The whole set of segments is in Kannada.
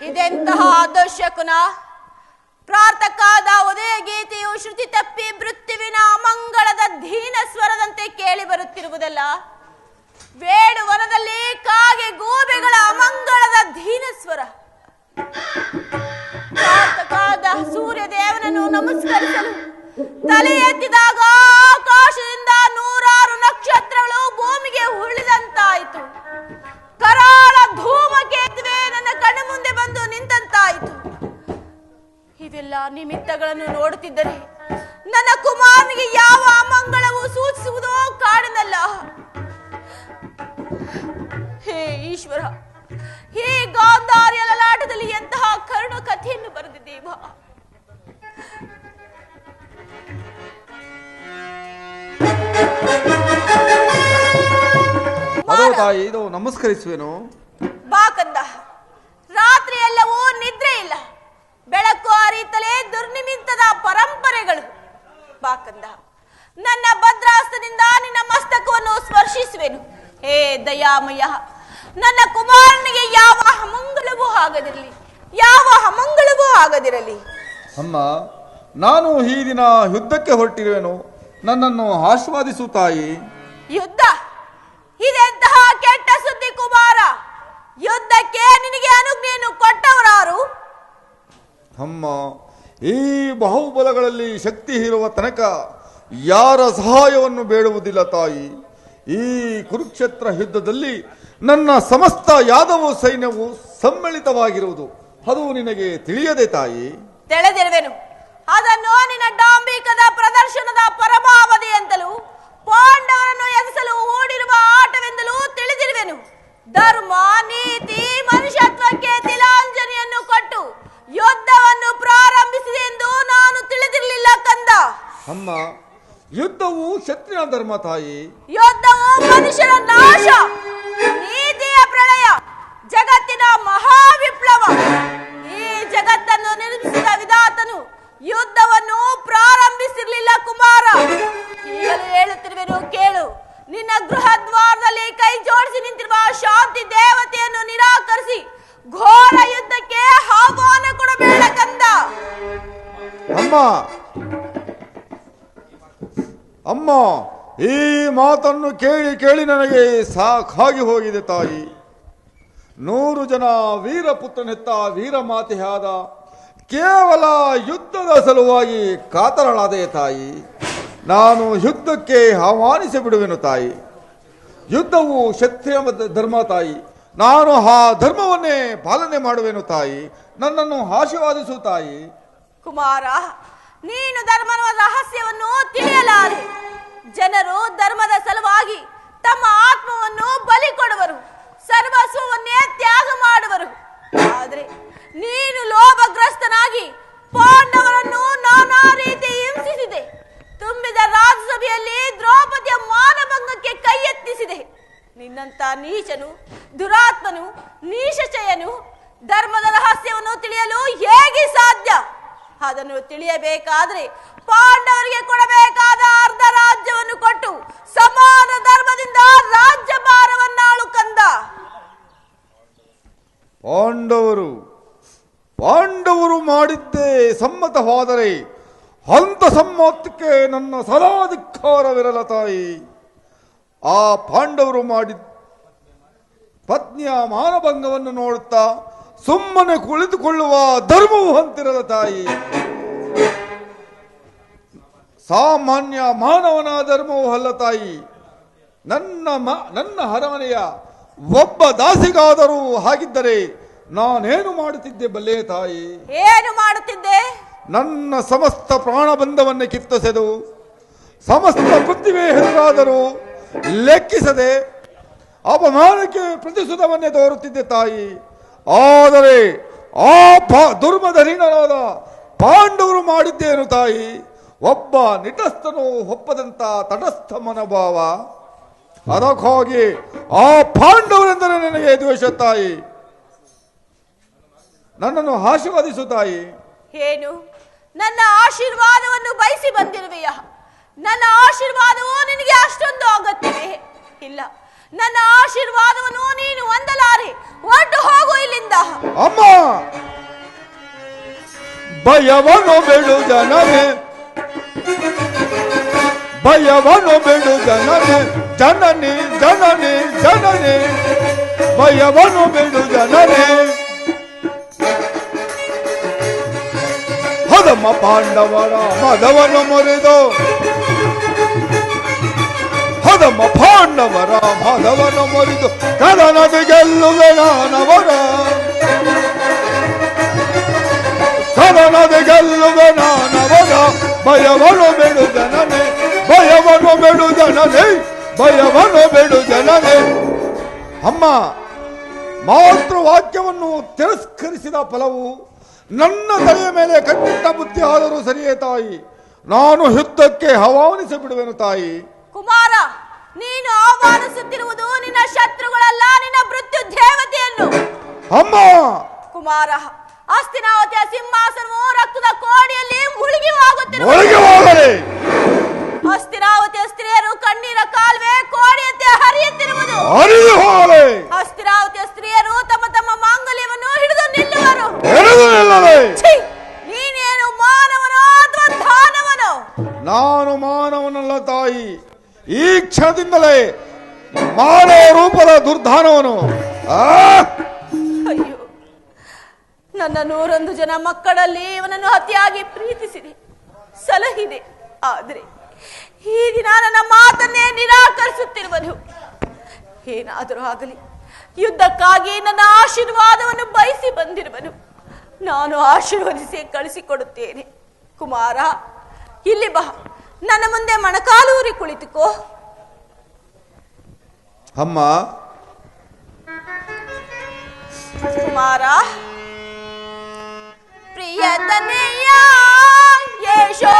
ಇದೆಂತಹ ದುಶ್ಶಕುನ. ಪ್ರಾತಃಕಾಲದ ಉದಯ ಗೀತೆಯು ಶ್ರುತಿ ತಪ್ಪಿ ಮೃತ್ಯುವಿನ ಅಮಂಗಳದ ದೀನ ಸ್ವರದಂತೆ ಕೇಳಿ ಬರುತ್ತಿರುವುದಲ್ಲ. ಬೇಡುವನದಲ್ಲಿ ಕಾಗೆ ಗೂಬೆಗಳ ಅಮಂಗಳದ ದೀನ ಸ್ವರ. ಪ್ರಾತಃಕಾಲದ ಸೂರ್ಯ ದೇವನನ್ನು ನಮಸ್ಕರಿಸಲು ತಲೆ ಎತ್ತಿದಾಗ ಆಕಾಶದಿಂದ 100 ನಕ್ಷತ್ರಗಳು ಭೂಮಿಗೆ ಉರುಳಿದಂತಾಯಿತು. ಕರಾಳ ಧೂಮಕೇತುವೆ ನನ್ನ ಕಣ್ಣು ಮುಂದೆ ಬಂದು ನಿಂತಂತಾಯಿತು. ಇವೆಲ್ಲ ನಿಮಿತ್ತಗಳನ್ನು ನೋಡುತ್ತಿದ್ದರೆ ನನ್ನ ಕುಮಾರನಿಗೆ ಯಾವ ಅಮಂಗಳವು ಸೂಚಿಸುವುದೋ ಕಾಡಿನಲ್ಲ. ಹೇ ಈಶ್ವರ, ಈ ಗಾಂಧಾರಿಯ ಲಲಾಟದಲ್ಲಿ ಎಂತಹ ಕರುಣ ಕಥೆಯನ್ನು ಬರೆದಿದ್ದೇವ. ತಾಯಿ, ಇದು ನಮಸ್ಕರಿಸುವೆನು. ಬಾಕಂದ, ರಾತ್ರಿ ಎಲ್ಲವೂ ನಿದ್ರೆ ಇಲ್ಲ, ಬೆಳಕು ಹರಿಯುತ್ತಲೇ ದುರ್ನಿಮಿತ್ತದ ಪರಂಪರೆಗಳು. ಬಾಕಂದ, ನನ್ನ ಭದ್ರಾಸ್ತದಿಂದ ನಿನ್ನ ಮಸ್ತಕವನ್ನು ಸ್ಪರ್ಶಿಸುವೆನು. ಹೇ ದಯಾಮಯ, ನನ್ನ ಕುಮಾರನಿಗೆ ಯಾವ ಅಮಂಗಳವೂ ಆಗದಿರಲಿ, ಯಾವ ಅಮಂಗಳವೂ ಆಗದಿರಲಿ. ಅಮ್ಮ, ನಾನು ಈ ದಿನ ಯುದ್ಧಕ್ಕೆ ಹೊರಟಿರುವೆನು, ನನ್ನನ್ನು ಆಶೀರ್ವಾದಿಸು ತಾಯಿ. ಯುದ್ಧ? ಇದೆಂತಹ ಕೆಟ್ಟ ಸುದ್ದಿ ಕುಮಾರ. ಯುದ್ಧಕ್ಕೆ ನಿನಗೆ ಅನುಜ್ಞೆಯನ್ನು ಕೊಟ್ಟವರಾರು? ಅಮ್ಮ, ಈ ಬಾಹುಬಲಗಳಲ್ಲಿ ಶಕ್ತಿ ಇರುವ ತನಕ ಯಾರ ಸಹಾಯವನ್ನು ಬೇಡುವುದಿಲ್ಲ ತಾಯಿ. ಈ ಕುರುಕ್ಷೇತ್ರ ಯುದ್ಧದಲ್ಲಿ ನನ್ನ ಸಮಸ್ತ ಯಾದವ ಸೈನ್ಯವು ಸಮ್ಮಿಳಿತವಾಗಿರುವುದು ಅದು ನಿನಗೆ ತಿಳಿಯದೆ ತಾಯಿ? ತಿಳಿದಿರುವೆನು. ಅದನ್ನು ನಿನ್ನ ಡಾಂಬಿಕದ ಪ್ರದರ್ಶನದ ಪರಮಾವಧಿ ಅಂತಲೂ ಪಾಂಡವರನ್ನು ಎದುರಿಸಲು ಹೂಡಿರುವ ಆಟವೆಂದಲೂ ತಿಳಿದಿರುವೆನು. ಧರ್ಮ, ನೀತಿ, ಮನುಷ್ಯತ್ವಕ್ಕೆ ತಿಲಾಂಜಲಿಯನ್ನು ಕೊಟ್ಟು ಯುದ್ಧವನ್ನು ಪ್ರಾರಂಭಿಸಿದೆ ಎಂದು ನಾನು ತಿಳಿದಿರಲಿಲ್ಲ ಕಂದ. ಅಮ್ಮ, ಯುದ್ಧವು ಕ್ಷತ್ರಿಯ ಧರ್ಮ ತಾಯಿ. ಯುದ್ಧವು ಮನುಷ್ಯರ ನಾಶ, ನೀತಿಯ ಪ್ರಳಯ, ಜಗತ್ತಿನ ಮಹಾವಿಪ್ಲವ. ಈ ಜಗತ್ತನ್ನು ನಿರ್ಮಿಸಿದ ವಿಧಾತನು ಯುದ್ಧವನ್ನು ಪ್ರಾರಂಭಿಸಿರಲಿಲ್ಲ ಕುಮಾರ. ಈಗಲೂ ಹೇಳುತ್ತಿರುವೆನು ಕೇಳು. ನಿನ್ನ ಗೃಹ ದ್ವಾರದಲ್ಲಿ ಕೈ ಜೋಡಿಸಿ ನಿಂತಿರುವ ಶಾಂತಿ ದೇವತೆಯನ್ನು ನಿರಾಕರಿಸಿ ಘೋರ ಯುದ್ಧಕ್ಕೆ ಆಹ್ವಾನ ಕೊಡಬೇಡ ಕಂದ. ಅಮ್ಮ, ಅಮ್ಮ, ಈ ಮಾತನ್ನು ಕೇಳಿ ಕೇಳಿ ನನಗೆ ಸಾಕಾಗಿ ಹೋಗಿದೆ ತಾಯಿ. 100 ಜನ ವೀರಪುತ್ರನೆತ್ತ ವೀರಮಾತೆಯಾದ ಕೇವಲ ಯುದ್ಧದ ಸಲುವಾಗಿ ಕಾತರಳಾದೆ ತಾಯಿ. ನಾನು ಯುದ್ಧಕ್ಕೆ ಆಹ್ವಾನಿಸಿ ಬಿಡುವೆನು ತಾಯಿ. ಯುದ್ಧವು ಕ್ಷತ್ರಿಯ ಧರ್ಮ ತಾಯಿ. ನಾನು ಆ ಧರ್ಮವನ್ನೇ ಪಾಲನೆ ಮಾಡುವೆನು ತಾಯಿ. ನನ್ನನ್ನು ಆಶೀರ್ವಾದಿಸು ತಾಯಿ. ಕುಮಾರ, ನೀನು ಧರ್ಮದ ರಹಸ್ಯವನ್ನು ತಿಳಿಯಲಾರೆ. ಜನರು ಧರ್ಮದ ಸಲುವಾಗಿ ತಮ್ಮ ಆತ್ಮವನ್ನು ಬಲಿ ಕೊಡುವರು, ಸರ್ವಸ್ವವನ್ನೇ ತ್ಯಾಗ ಮಾಡುವರು. ಆದರೆ ನೀನು ಲೋಭಗ್ರಸ್ತನಾಗಿ ಪಾಂಡವರನ್ನು ನಾನಾ ರೀತಿ ಹಿಂಸಿಸಿದೆ. ತುಂಬಿದ ರಾಜ್ಯಸಭೆಯಲ್ಲಿ ದ್ರೌಪದಿಯ ಮಾನಭಂಗಕ್ಕೆ ಕೈ ಎತ್ತಿಸಿದೆ. ನಿನ್ನಂತ ನೀಚನು, ದುರಾತ್ಮನು, ನೀಶಚಯನು ಧರ್ಮದ ರಹಸ್ಯವನ್ನು ತಿಳಿಯಲು ಹೇಗೆ ಸಾಧ್ಯ? ಅದನ್ನು ತಿಳಿಯಬೇಕಾದ್ರೆ ಪಾಂಡವರಿಗೆ ಕೊಡಬೇಕಾದ ಅರ್ಧ ರಾಜ್ಯವನ್ನು ಕೊಟ್ಟು ಸಮಾನ ಧರ್ಮದಿಂದ ರಾಜ್ಯಭಾರವನ್ನಾಳು ಕಂದ. ಪಾಂಡವರು ಮಾಡಿದ್ದೇ ಸಮ್ಮತವಾದರೆ ಅಂತ ಸಮ್ಮತಕ್ಕೆ ನನ್ನ ಸಲಾಧಿಕಾರವಿರಲ ತಾಯಿ. ಆ ಪಾಂಡವರು ಮಾಡಿದ ಪತ್ನಿಯ ಮಾನಭಂಗವನ್ನು ನೋಡುತ್ತಾ ಸುಮ್ಮನೆ ಕುಳಿತುಕೊಳ್ಳುವ ಧರ್ಮವು ಅಂತಿರಲ ತಾಯಿ. ಸಾಮಾನ್ಯ ಮಾನವನ ಧರ್ಮವು ಅಲ್ಲ ತಾಯಿ. ನನ್ನ ಅರಮನೆಯ ಒಬ್ಬ ದಾಸಿಗಾದರೂ ಹಾಗಿದ್ದರೆ ನಾನೇನು ಮಾಡುತ್ತಿದ್ದೆ ಬಲ್ಲೆ ತಾಯಿ? ಏನು ಮಾಡುತ್ತಿದ್ದೆ? ನನ್ನ ಸಮಸ್ತ ಪ್ರಾಣಬಂಧವನ್ನೇ ಕಿತ್ತಸೆದು ಸಮಸ್ತ ಪೃಥ್ವಿಯೇ ಎದುರಾದರೂ ಲೆಕ್ಕಿಸದೆ ಅಪಮಾನಕ್ಕೆ ಪ್ರತಿಸುತವನ್ನೇ ತೋರುತ್ತಿದ್ದೆ ತಾಯಿ. ಆದರೆ ಆ ದುರ್ಮಧೀನರಾದ ಪಾಂಡವರು ಮಾಡಿದ್ದೇನು ತಾಯಿ? ಒಬ್ಬ ನಿಟಸ್ಥನು ಒಪ್ಪದಂತ ತಟಸ್ಥ ಮನೋಭಾವ. ಅದಕ್ಕಾಗಿ ಆ ಪಾಂಡವರೆಂದರೆ ನನಗೆ ದ್ವೇಷ ತಾಯಿ. ನನ್ನನ್ನು ಆಶೀರ್ವಾದಿಸು ತಾಯಿ. ಏನು ನನ್ನ ಆಶೀರ್ವಾದವನ್ನು ಬಯಸಿ ಬಂದಿರುವೆಯಾ? ನನ್ನ ಆಶೀರ್ವಾದವು ನಿನಗೆ ಅಷ್ಟೊಂದು ಅಗತ್ಯವೇ ಇಲ್ಲ. ನನ್ನ ಆಶೀರ್ವಾದವನ್ನು ನೀನು ಹೊಂದಲಾರೆ. ಹೊರಟು ಹೋಗು ಇಲ್ಲಿಂದ. ಅಮ್ಮ, ಭಯವನ್ನು ಬಿಡು ಜನನೇ, ಭಯವನ್ನು ಬಿಡು ಜನನೇ, ಜನನಿ ಜನನಿ ಜನನಿ, ಭಯವನ್ನು ಬಿಡು ಜನನೇ. ಹದಮ್ಮ ಪಾಂಡವರ ಮದವನ್ನು ಮುರಿದು, ಹದಮ್ಮ ಪಾಂಡವರ ಮದವನ್ನು ಮುರಿದು, ಕದನದ ಗೆಲ್ಲುವೆ ನಾನವರ, ಕದನದ ಗೆಲ್ಲುವೆ ನಾನವರ. ಭಯವನ್ನು ಬಿಡು ಜನನೇ, ಭಯವನ್ನು ಬಿಡು ಜನನೇ, ಭಯವನ್ನು ಬಿಡು ಜನನೇ. ಅಮ್ಮ, ಮಾತೃವಾಕ್ಯವನ್ನು ತಿರಸ್ಕರಿಸಿದ ಫಲವು ನನ್ನ ತಲೆಯ ಮೇಲೆ ಕಟ್ಟಿಟ್ಟ ಬುದ್ಧಿ ಆದರೂ ಸರಿಯೇ ತಾಯಿ. ನಾನು ಯುದ್ಧಕ್ಕೆ ಆಹ್ವಾನಿಸಿ ಬಿಡುವೆನು ತಾಯಿ. ಕುಮಾರ, ನೀನು ಆಹ್ವಾನಿಸುತ್ತಿರುವುದು ನಿನ್ನ ಶತ್ರುಗಳಲ್ಲ, ನಿನ್ನ ಮೃತ್ಯು ದೇವತೆಯನ್ನು. ಅಮ್ಮ ಕುಮಾರ, ಹಸ್ತಿನಾವತಿಯ ಸಿಂಹಾಸನವು ರಕ್ತದ ಕೋಡಿಯಲ್ಲಿ ಮುಳುಗಿ ಹೋಗಲಿ. ಹಸ್ತಿನಾವತಿಯ ಸ್ತ್ರೀಯರು ಕಣ್ಣೀರ ಕಾಲುವೆ ಕೋಡಿಯಂತೆ ಹರಿಯುತ್ತಿರುವುದು. ಹಸ್ತಿನಾವತಿಯ ಸ್ತ್ರೀಯರು ತಮ್ಮ ತಮ್ಮ ಮಾಂಗಲ್ಯವನ್ನು ಹಿಡಿದು ನಿಲ್ಲುವರು. ನೀನೇನು ಮಾನವನೋ ಅಥವಾ ದಾನವನೋ? ನಾನು ಮಾನವನಲ್ಲ ತಾಯಿ, ಈ ಕ್ಷಣದಿಂದಲೇ ಮಾನವ ರೂಪದ ದುರ್ಧಾನವನು. ಅಯ್ಯೋ, ನನ್ನ 101 ಜನ ಮಕ್ಕಳಲ್ಲಿ ಇವನನ್ನು ಅತಿಯಾಗಿ ಪ್ರೀತಿಸಿದೆ, ಸಲಹಿದೆ. ಆದರೆ ಈ ದಿನ ನನ್ನ ಮಾತನ್ನೇ ನಿರಾಕರಿಸುತ್ತಿರುವನು. ಏನಾದರೂ ಆಗಲಿ, ಯುದ್ಧಕ್ಕಾಗಿ ನನ್ನ ಆಶೀರ್ವಾದವನ್ನು ಬಯಸಿ ಬಂದಿರುವನು. ನಾನು ಆಶೀರ್ವದಿಸಿ ಕಳಿಸಿಕೊಡುತ್ತೇನೆ. ಕುಮಾರ, ಇಲ್ಲಿ ಬಾ, ನನ್ನ ಮುಂದೆ ಮೊಣಕಾಲೂರಿ ಕುಳಿತುಕೋ. ಅಮ್ಮ. ಕುಮಾರ, ಪ್ರಿಯತನೆಯ ಯಶೋವಂತನಾಗು.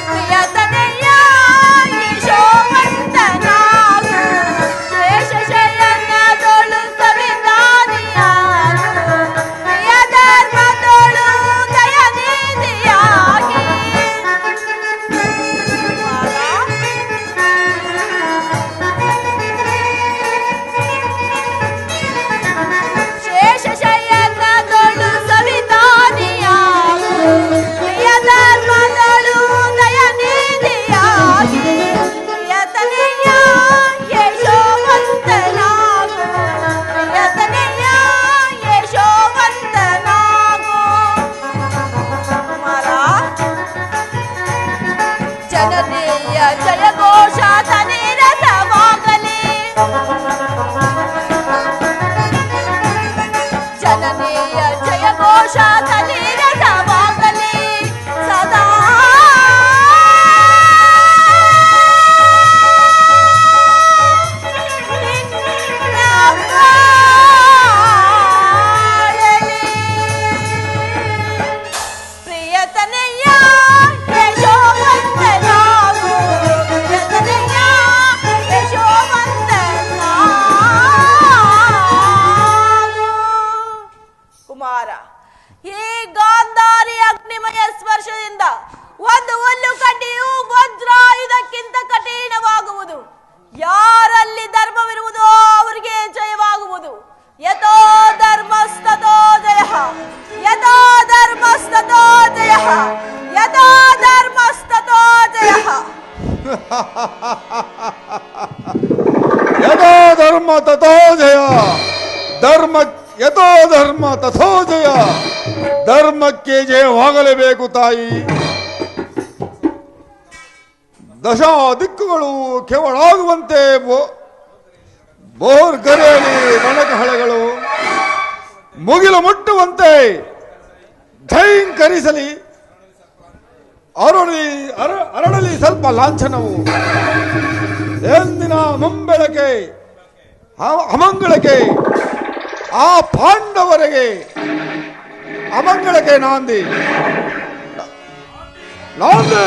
ಪ್ರಿಯತನೆಯ ಯಶೋವಂತನಾಗು, ಶೇಷಶಯನದೊಳು ಸವಿಧಾನಿಯಾಗು, ಪ್ರಿಯ ಧರ್ಮದೊಳು ದಯನಿಧಿಯಾಗಿ. ಶೇಷಶಯನದೊಳು ಸವಿಧಾನಿಯಾಗು, ಪ್ರಿಯ ಧರ್ಮದೊಳು ದಯನಿಧಿಯಾಗಿ. ಪ್ರಿಯತನೆಯ ಯಶೋವಂತನಾಗು, ಪ್ರಿಯತನೆಯ ಯಶೋವಂತನಾಗು. ಕುಮಾರ, ಜನನೀಯ ಜಯಘೋಷ ತನಿರಸವಾಗಲಿ, ಜನನೀಯ ಜಯಘೋಷ ತನಿರಸವಾಗಲಿ ಸದಾ. ಪ್ರಿಯತನೆಯ ಯಶೋವಂತನಾಗು, ಪ್ರಿಯತನೆಯ ಯಶೋವಂತನಾಗು. ಕುಮಾರ, ಈ ಗಾಂಧಾರಿ ಅಗ್ನಿಮಯ ಸ್ಪರ್ಶದಿಂದ ಒಂದು ಹುಲ್ಲು ಕಡ್ಡಿಯು ವಜ್ರಾಯುಧಕ್ಕಿಂತ ಕಠಿಣವಾಗುವುದು. ಯಾರಲ್ಲಿ ಧರ್ಮವಿರುವುದೋ ಅವರಿಗೆ ಜಯವಾಗುವುದು. ಯಥೋ ಧರ್ಮಸ್ತತೋ ಜಯ, ಯಥೋ ಧರ್ಮಸ್ತತೋ ಜಯ, ಯಥೋ ಧರ್ಮಸ್ತತೋ ಜಯ. ಯಥೋ ಧರ್ಮ ತಥೋ ಜಯ, ಧರ್ಮ ಯಥೋ ಧರ್ಮ ತಥೋ ಜಯ. ಧರ್ಮಕ್ಕೆ ಜಯವಾಗಲೇಬೇಕು ತಾಯಿ. ದಶ ದಿಕ್ಕುಗಳು ಕೆವಳಾಗುವಂತೆ ಬೋರ್ಗರೆಯಲ್ಲಿ ರಣಕಹಳೆಗಳು ಮುಗಿಲು ಮುಟ್ಟುವಂತೆ ಝೈಂಕರಿಸಲಿ. ಅರಳಲಿ ಸ್ವಲ್ಪ ಲಾಂಛನವು. ಎಂದಿನ ಮುಂಬೆಳಕೆ ಅಮಂಗಳಕ್ಕೆ, ಆ ಪಾಂಡವರಿಗೆ ಅಮಂಗಳಕ್ಕೆ ನಾಂದಿ ನಾಂದಿ.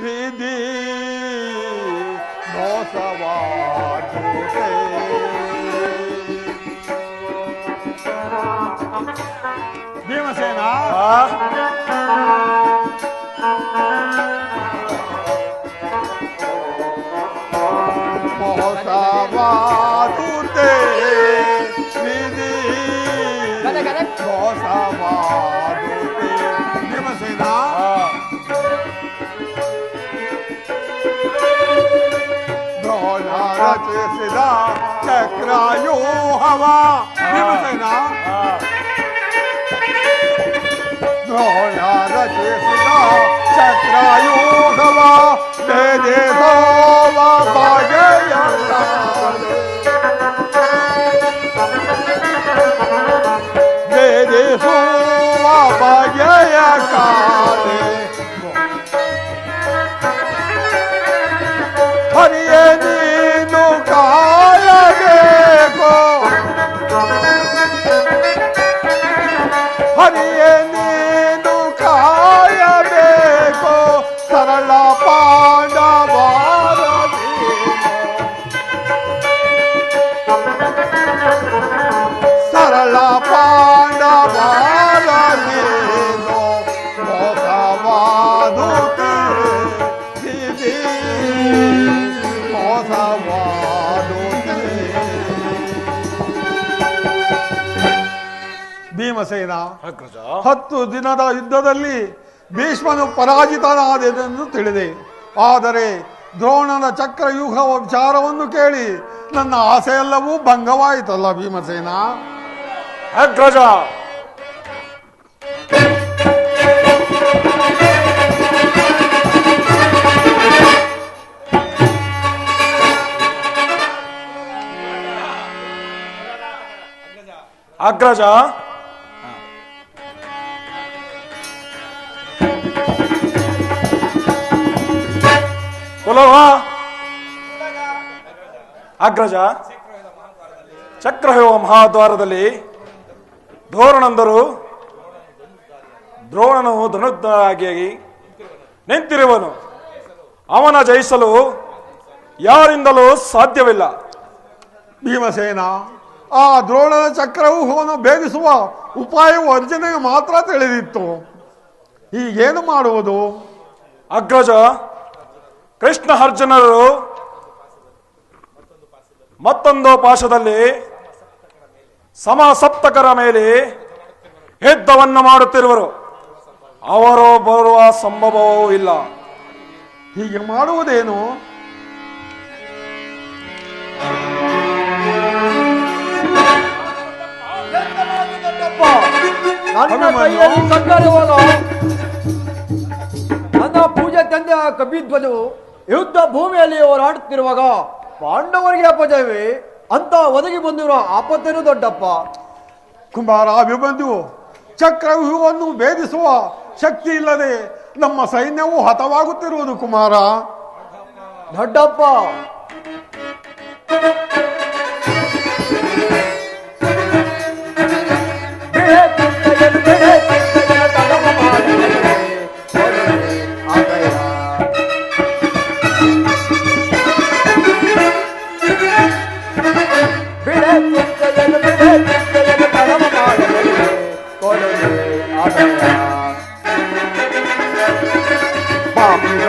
ವಿಧಿ ಮೋಸವಾಗಿದೆ, ಮೋಸವಾದುದೇ ವಿಧಿ ಮೋಸವಾದುದೇ ಭೀಮಸೇನ ದ್ರೋಣ ರಚಿಸಿದ ಚಕ್ರವ್ಯೂಹವ ಭೀಮಸೇನ ದ್ರೋಣ ರಚಿಸಿದ ಚಕ್ರವ್ಯೂಹವ ಬೇದೇಸೋವ ಬಗೆಯಲ್ಲ ಬೇದೇಸುವ ಬಗೆಯ ಕಾಲೆ ಹರಿಯೇ ನೀನು ಕಾಯಬೇಕು ಹರಿಯೇ ನೀನು ಕಾಯಬೇಕು ಸರಳ ಪಾಂಡವರ ಸರಳ ಪಾಂಡವರ ನೀನು ಮೋಸವಾದುದೇ ವಿಧಿ ಮೋಸವಾದುದೇ. ಭೀಮಸೇನ 10 ದಿನದ ಯುದ್ಧದಲ್ಲಿ ಭೀಷ್ಮನು ಪರಾಜಿತನಾದೆಂದು ತಿಳಿದೆ. ಆದರೆ ದ್ರೋಣನ ಚಕ್ರವ್ಯೂಹವ ವಿಚಾರವನ್ನು ಕೇಳಿ ನನ್ನ ಆಸೆಯೆಲ್ಲವೂ ಭಂಗವಾಯಿತಲ್ಲ ಭೀಮಸೇನ. ಅಗ್ರಜ, ಅಗ್ರಜ, ಕುಲವ ಅಗ್ರಜ, ಚಕ್ರವ್ಯೂಹ ಮಹಾದ್ವಾರದಲ್ಲಿ ಧೋರಣಂದರು ದ್ರೋಣನು ಧನುರ್ಧಾಗಿ ನಿಂತಿರುವನು. ಅವನ ಜಯಿಸಲು ಯಾರಿಂದಲೂ ಸಾಧ್ಯವಿಲ್ಲ. ಭೀಮಸೇನ, ಆ ದ್ರೋಣನ ಚಕ್ರವ್ಯೂಹವನ್ನು ಭೇದಿಸುವ ಉಪಾಯವು ಅರ್ಜುನಿಗೆ ಮಾತ್ರ ತಿಳಿದಿತ್ತು. ಈಗೇನು ಮಾಡುವುದು? ಅಗ್ರಜ, ಕೃಷ್ಣ ಅರ್ಜುನರು ಮತ್ತೊಂದು ಪಾಶದಲ್ಲಿ ಸಮಸಪ್ತಕರ ಮೇಲೆ ಯುದ್ಧವನ್ನು ಮಾಡುತ್ತಿರುವರು. ಅವರು ಬರುವ ಸಂಭವವೂ ಇಲ್ಲ. ಹೀಗೆ ಮಾಡುವುದೇನು? ನನ್ನ ಕೈಯಲ್ಲಿ ಕಟ್ಟಲಿರುವಾಗ ನನ್ನ ಪೂಜೆ ತಂದೆ ಕಪಿಧ್ವಜು ಯುದ್ಧ ಭೂಮಿಯಲ್ಲಿ ಹೋರಾಡುತ್ತಿರುವಾಗ ಪಾಂಡವರಿಗೆ ಅಪಜಯವೇ ಅಂತ ಒದಗಿ ಬಂದಿರುವ ಆಪತ್ತೇನು ದೊಡ್ಡಪ್ಪ. ಕುಮಾರ ಅಭಿಮನ್ಯು, ಚಕ್ರವ್ಯೂಹವನ್ನು ಭೇದಿಸುವ ಶಕ್ತಿ ಇಲ್ಲದೆ ನಮ್ಮ ಸೈನ್ಯವು ಹತವಾಗುತ್ತಿರುವುದು ಕುಮಾರ. ದೊಡ್ಡಪ್ಪ,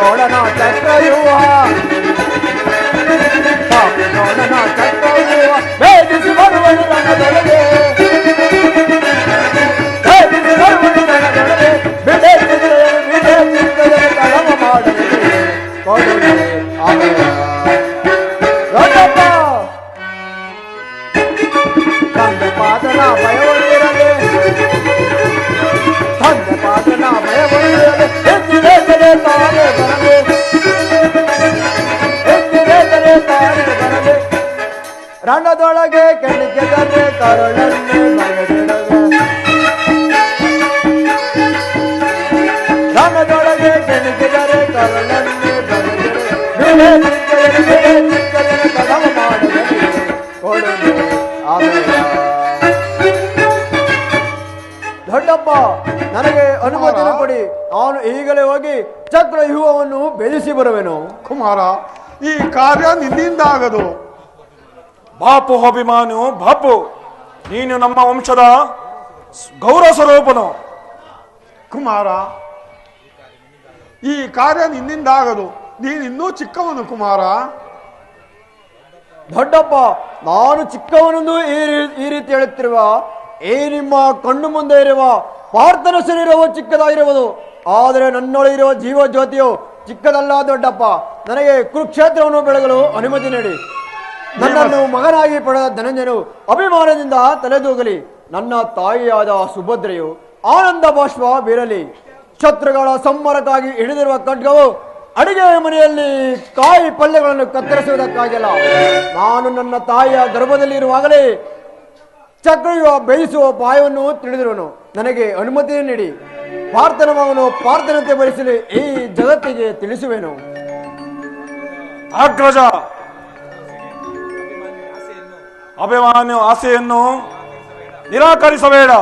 ನೋಡನ ಚಕ್ರವ್ಯೂಹ ನೋಡನ ಚಕ್ರವ್ಯೂಹ ಭೇದಿಸಿ ಬರುವನು ರಣದೊಳಗೆ ಭೇದಿಸಿ ಬರುವನು ರಣದೊಳಗೆ ಬಿಡೆ ಕಳಮ ಮಾಡಲು ಕೊಡುಗೆ ದೊಡ್ಡಪ್ಪ ತಂದೆ ಪಾದನ ಭಯವೊಂದಿರದೆ ತಂದೆ ಪಾದನ ಭಯವೊಂದಿರದೆ ಎತ್ತಿರೇತರೆ ತಾನೇ ಬರದೆ ಎತ್ತಿರೇತರೆ ತಾನೇ ಬರದೆ ರಣದೊಳಗೆ ಕೆಣಕಿದರೆ ಕರುಳನ್ನೇ ಬಗೆದಿಡದೆ ರಣದೊಳಗೆ ಕೆಣಕಿದರೆ ಕರುಳನ್ನೇ ಬಗೆದಿಡದೆ ಕದಮ ಮಾಡದೆ ಕೊಡುಗೆ ದೊಡ್ಡಪ್ಪ, ನನಗೆ ಅನುಮತಿಯನ್ನು ಕೊಡಿ. ನಾನು ಈಗಲೇ ಹೋಗಿ ಚಕ್ರವ್ಯೂಹವನ್ನು ಭೇದಿಸಿ ಬರುವೆನು. ಕುಮಾರ, ಈ ಕಾರ್ಯ ನಿನ್ನಿಂದ ಆಗದು. ಬಾಪು ಅಭಿಮಾನು ಬಾಪು, ನೀನು ನಮ್ಮ ವಂಶದ ಗೌರವ ಸ್ವರೂಪನು. ಕುಮಾರ, ಈ ಕಾರ್ಯ ನಿನ್ನಿಂದ ಆಗದು. ನೀನಿನ್ನೂ ಚಿಕ್ಕವನು ಕುಮಾರ. ದೊಡ್ಡಪ್ಪ, ನಾನು ಚಿಕ್ಕವನೆಂದು ಈ ರೀತಿ ಹೇಳುತ್ತಿರುವ ಈ ನಿಮ್ಮ ಕಣ್ಣು ಮುಂದೆ ಇರುವ ಪಾರ್ಥನ ಶರೀರವು ಚಿಕ್ಕದಾಗಿರುವುದು, ಆದರೆ ನನ್ನೊಳಗಿರುವ ಜೀವ ಜ್ಯೋತಿಯು ಚಿಕ್ಕದಲ್ಲ ದೊಡ್ಡಪ್ಪ. ನನಗೆ ಕುರುಕ್ಷೇತ್ರವನ್ನು ಬೆಳಗಲು ಅನುಮತಿ ನೀಡಿ. ನನ್ನನ್ನು ಮಗನಾಗಿ ಪಡೆದ ಧನಂಜಯನು ಅಭಿಮಾನದಿಂದ ತಲೆದೂಗಲಿ. ನನ್ನ ತಾಯಿಯಾದ ಸುಭದ್ರೆಯು ಆನಂದ ಬಾಷ್ಪ ಬೀರಲಿ. ಶತ್ರುಗಳ ಸಂಹಾರಕ್ಕಾಗಿ ಹಿಡಿದಿರುವ ಖಡ್ಗವು ಅಡಿಗೆ ಮನೆಯಲ್ಲಿ ಕಾಯಿ ಪಲ್ಯಗಳನ್ನು ಕತ್ತರಿಸುವುದಕ್ಕಾಗಿಲ್ಲ. ನಾನು ನನ್ನ ತಾಯಿಯ ಗರ್ಭದಲ್ಲಿ ಇರುವಾಗಲೇ ಚಕ್ರಿಯುವ ಬೇಯಿಸುವ ಪಾಯವನ್ನು ತಿಳಿದಿರುವನು. ನನಗೆ ಅನುಮತಿ ನೀಡಿ. ಪಾರ್ಥನ ಮಗನು ಪಾರ್ಥನಂತೆ ಬಯಸಲಿ ಈ ಜಗತ್ತಿಗೆ ತಿಳಿಸುವೆನು. ಅಗ್ರಜ, ಅಭಿಮಾನ್ಯ ಆಸೆಯನ್ನು ನಿರಾಕರಿಸಬೇಡ.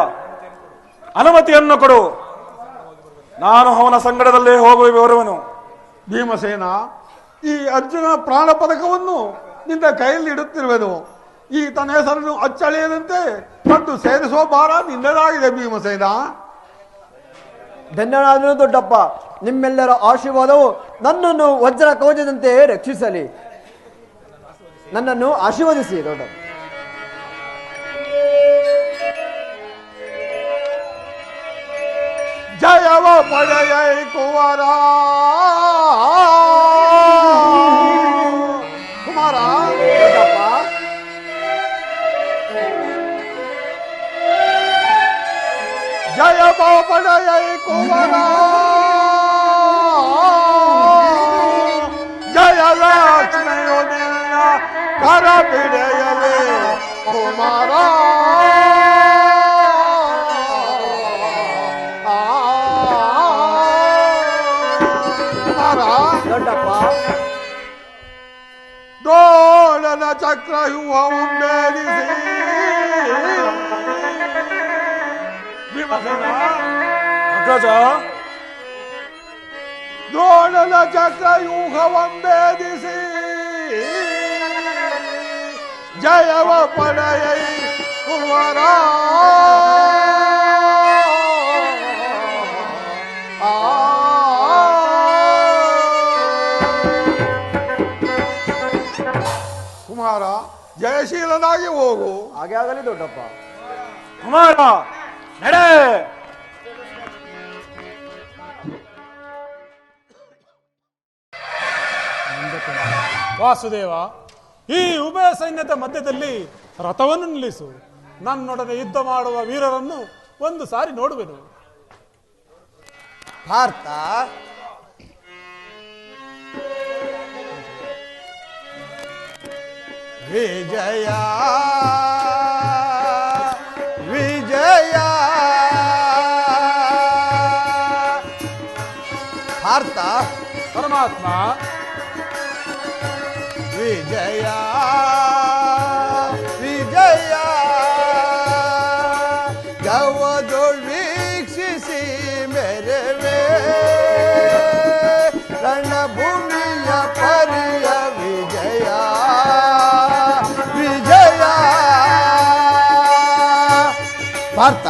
ಅನುಮತಿಯನ್ನು ಕೊಡು. ನಾನು ಅವನ ಸಂಗಡದಲ್ಲೇ ಬರುವನು. ಭೀಮಸೇನ, ಈ ಅರ್ಜುನ ಪ್ರಾಣ ಪದಕವನ್ನು ನಿನ್ನ ಕೈಯಲ್ಲಿ ಇಡುತ್ತಿರುವೆನು. ಈ ತನ್ನ ಹೆಸರನ್ನು ಅಚ್ಚಳಿಯದಂತೆ ಮತ್ತು ಸೇರಿಸುವ ಭಾರ ನಿನ್ನದಾಗಿದೆ ಭೀಮಸೇನ. ಧನ್ಯನಾದನು ದೊಡ್ಡಪ್ಪ. ನಿಮ್ಮೆಲ್ಲರ ಆಶೀರ್ವಾದವು ನನ್ನನ್ನು ವಜ್ರ ಕವಚದಂತೆ ರಕ್ಷಿಸಲಿ. ನನ್ನನ್ನು ಆಶೀರ್ವದಿಸಿ ದೊಡ್ಡಪ್ಪ. ಜಯವ ಪಡೆಯ ಕುವರ ಕುಮಾರ. ದೊಡ್ಡಪ್ಪ, ಜಯವ ಪಡೆಯ ಕುವರ, ಜಯ ಲಕ್ಷ್ಮಿಯು ನಿನ್ನ ಕರ ಬಿಡೆಯಲೇ ಕುಮಾರ. ದೊಡ್ಡಪ್ಪ, ದೋಳನ ಚಕ್ರವ್ಯೂಹವನ್ನು ಬೇರಿಸಿ ಭೀಮಸೇನ, ಅಗ್ರಜ, ದ್ರೋಣನ ಚಕ್ರವ್ಯೂಹವನ್ನು ಭೇದಿಸಿ ಜಯವ ಪಡೆಯ ಕುವರ. ಕುಮಾರ, ಜಯಶೀಲನಾಗಿ ಹೋಗು. ಹಾಗೆ ಆಗಲಿ ದೊಡ್ಡಪ್ಪ. ಕುಮಾರ, ನಡೆ. ವಾಸುದೇವ, ಈ ಉಭಯ ಸೈನ್ಯದ ಮಧ್ಯದಲ್ಲಿ ರಥವನ್ನು ನಿಲ್ಲಿಸು. ನನ್ನೊಡನೆ ಯುದ್ಧ ಮಾಡುವ ವೀರರನ್ನು ಒಂದು ಸಾರಿ ನೋಡುವೆನು. ಪಾರ್ಥ, ವಿಜಯ ವಿಜಯ ಪಾರ್ಥ, ಪರಮಾತ್ಮ, ವಿಜಯ ವಿಜಯ ಗವದೊಳ್ ವೀಕ್ಷಿಸಿ ಮೆರವೆ ರಣಭೂಮಿಯ ಪರಿಯ ವಿಜಯ ವಿಜಯ ಪಾರ್ಥ.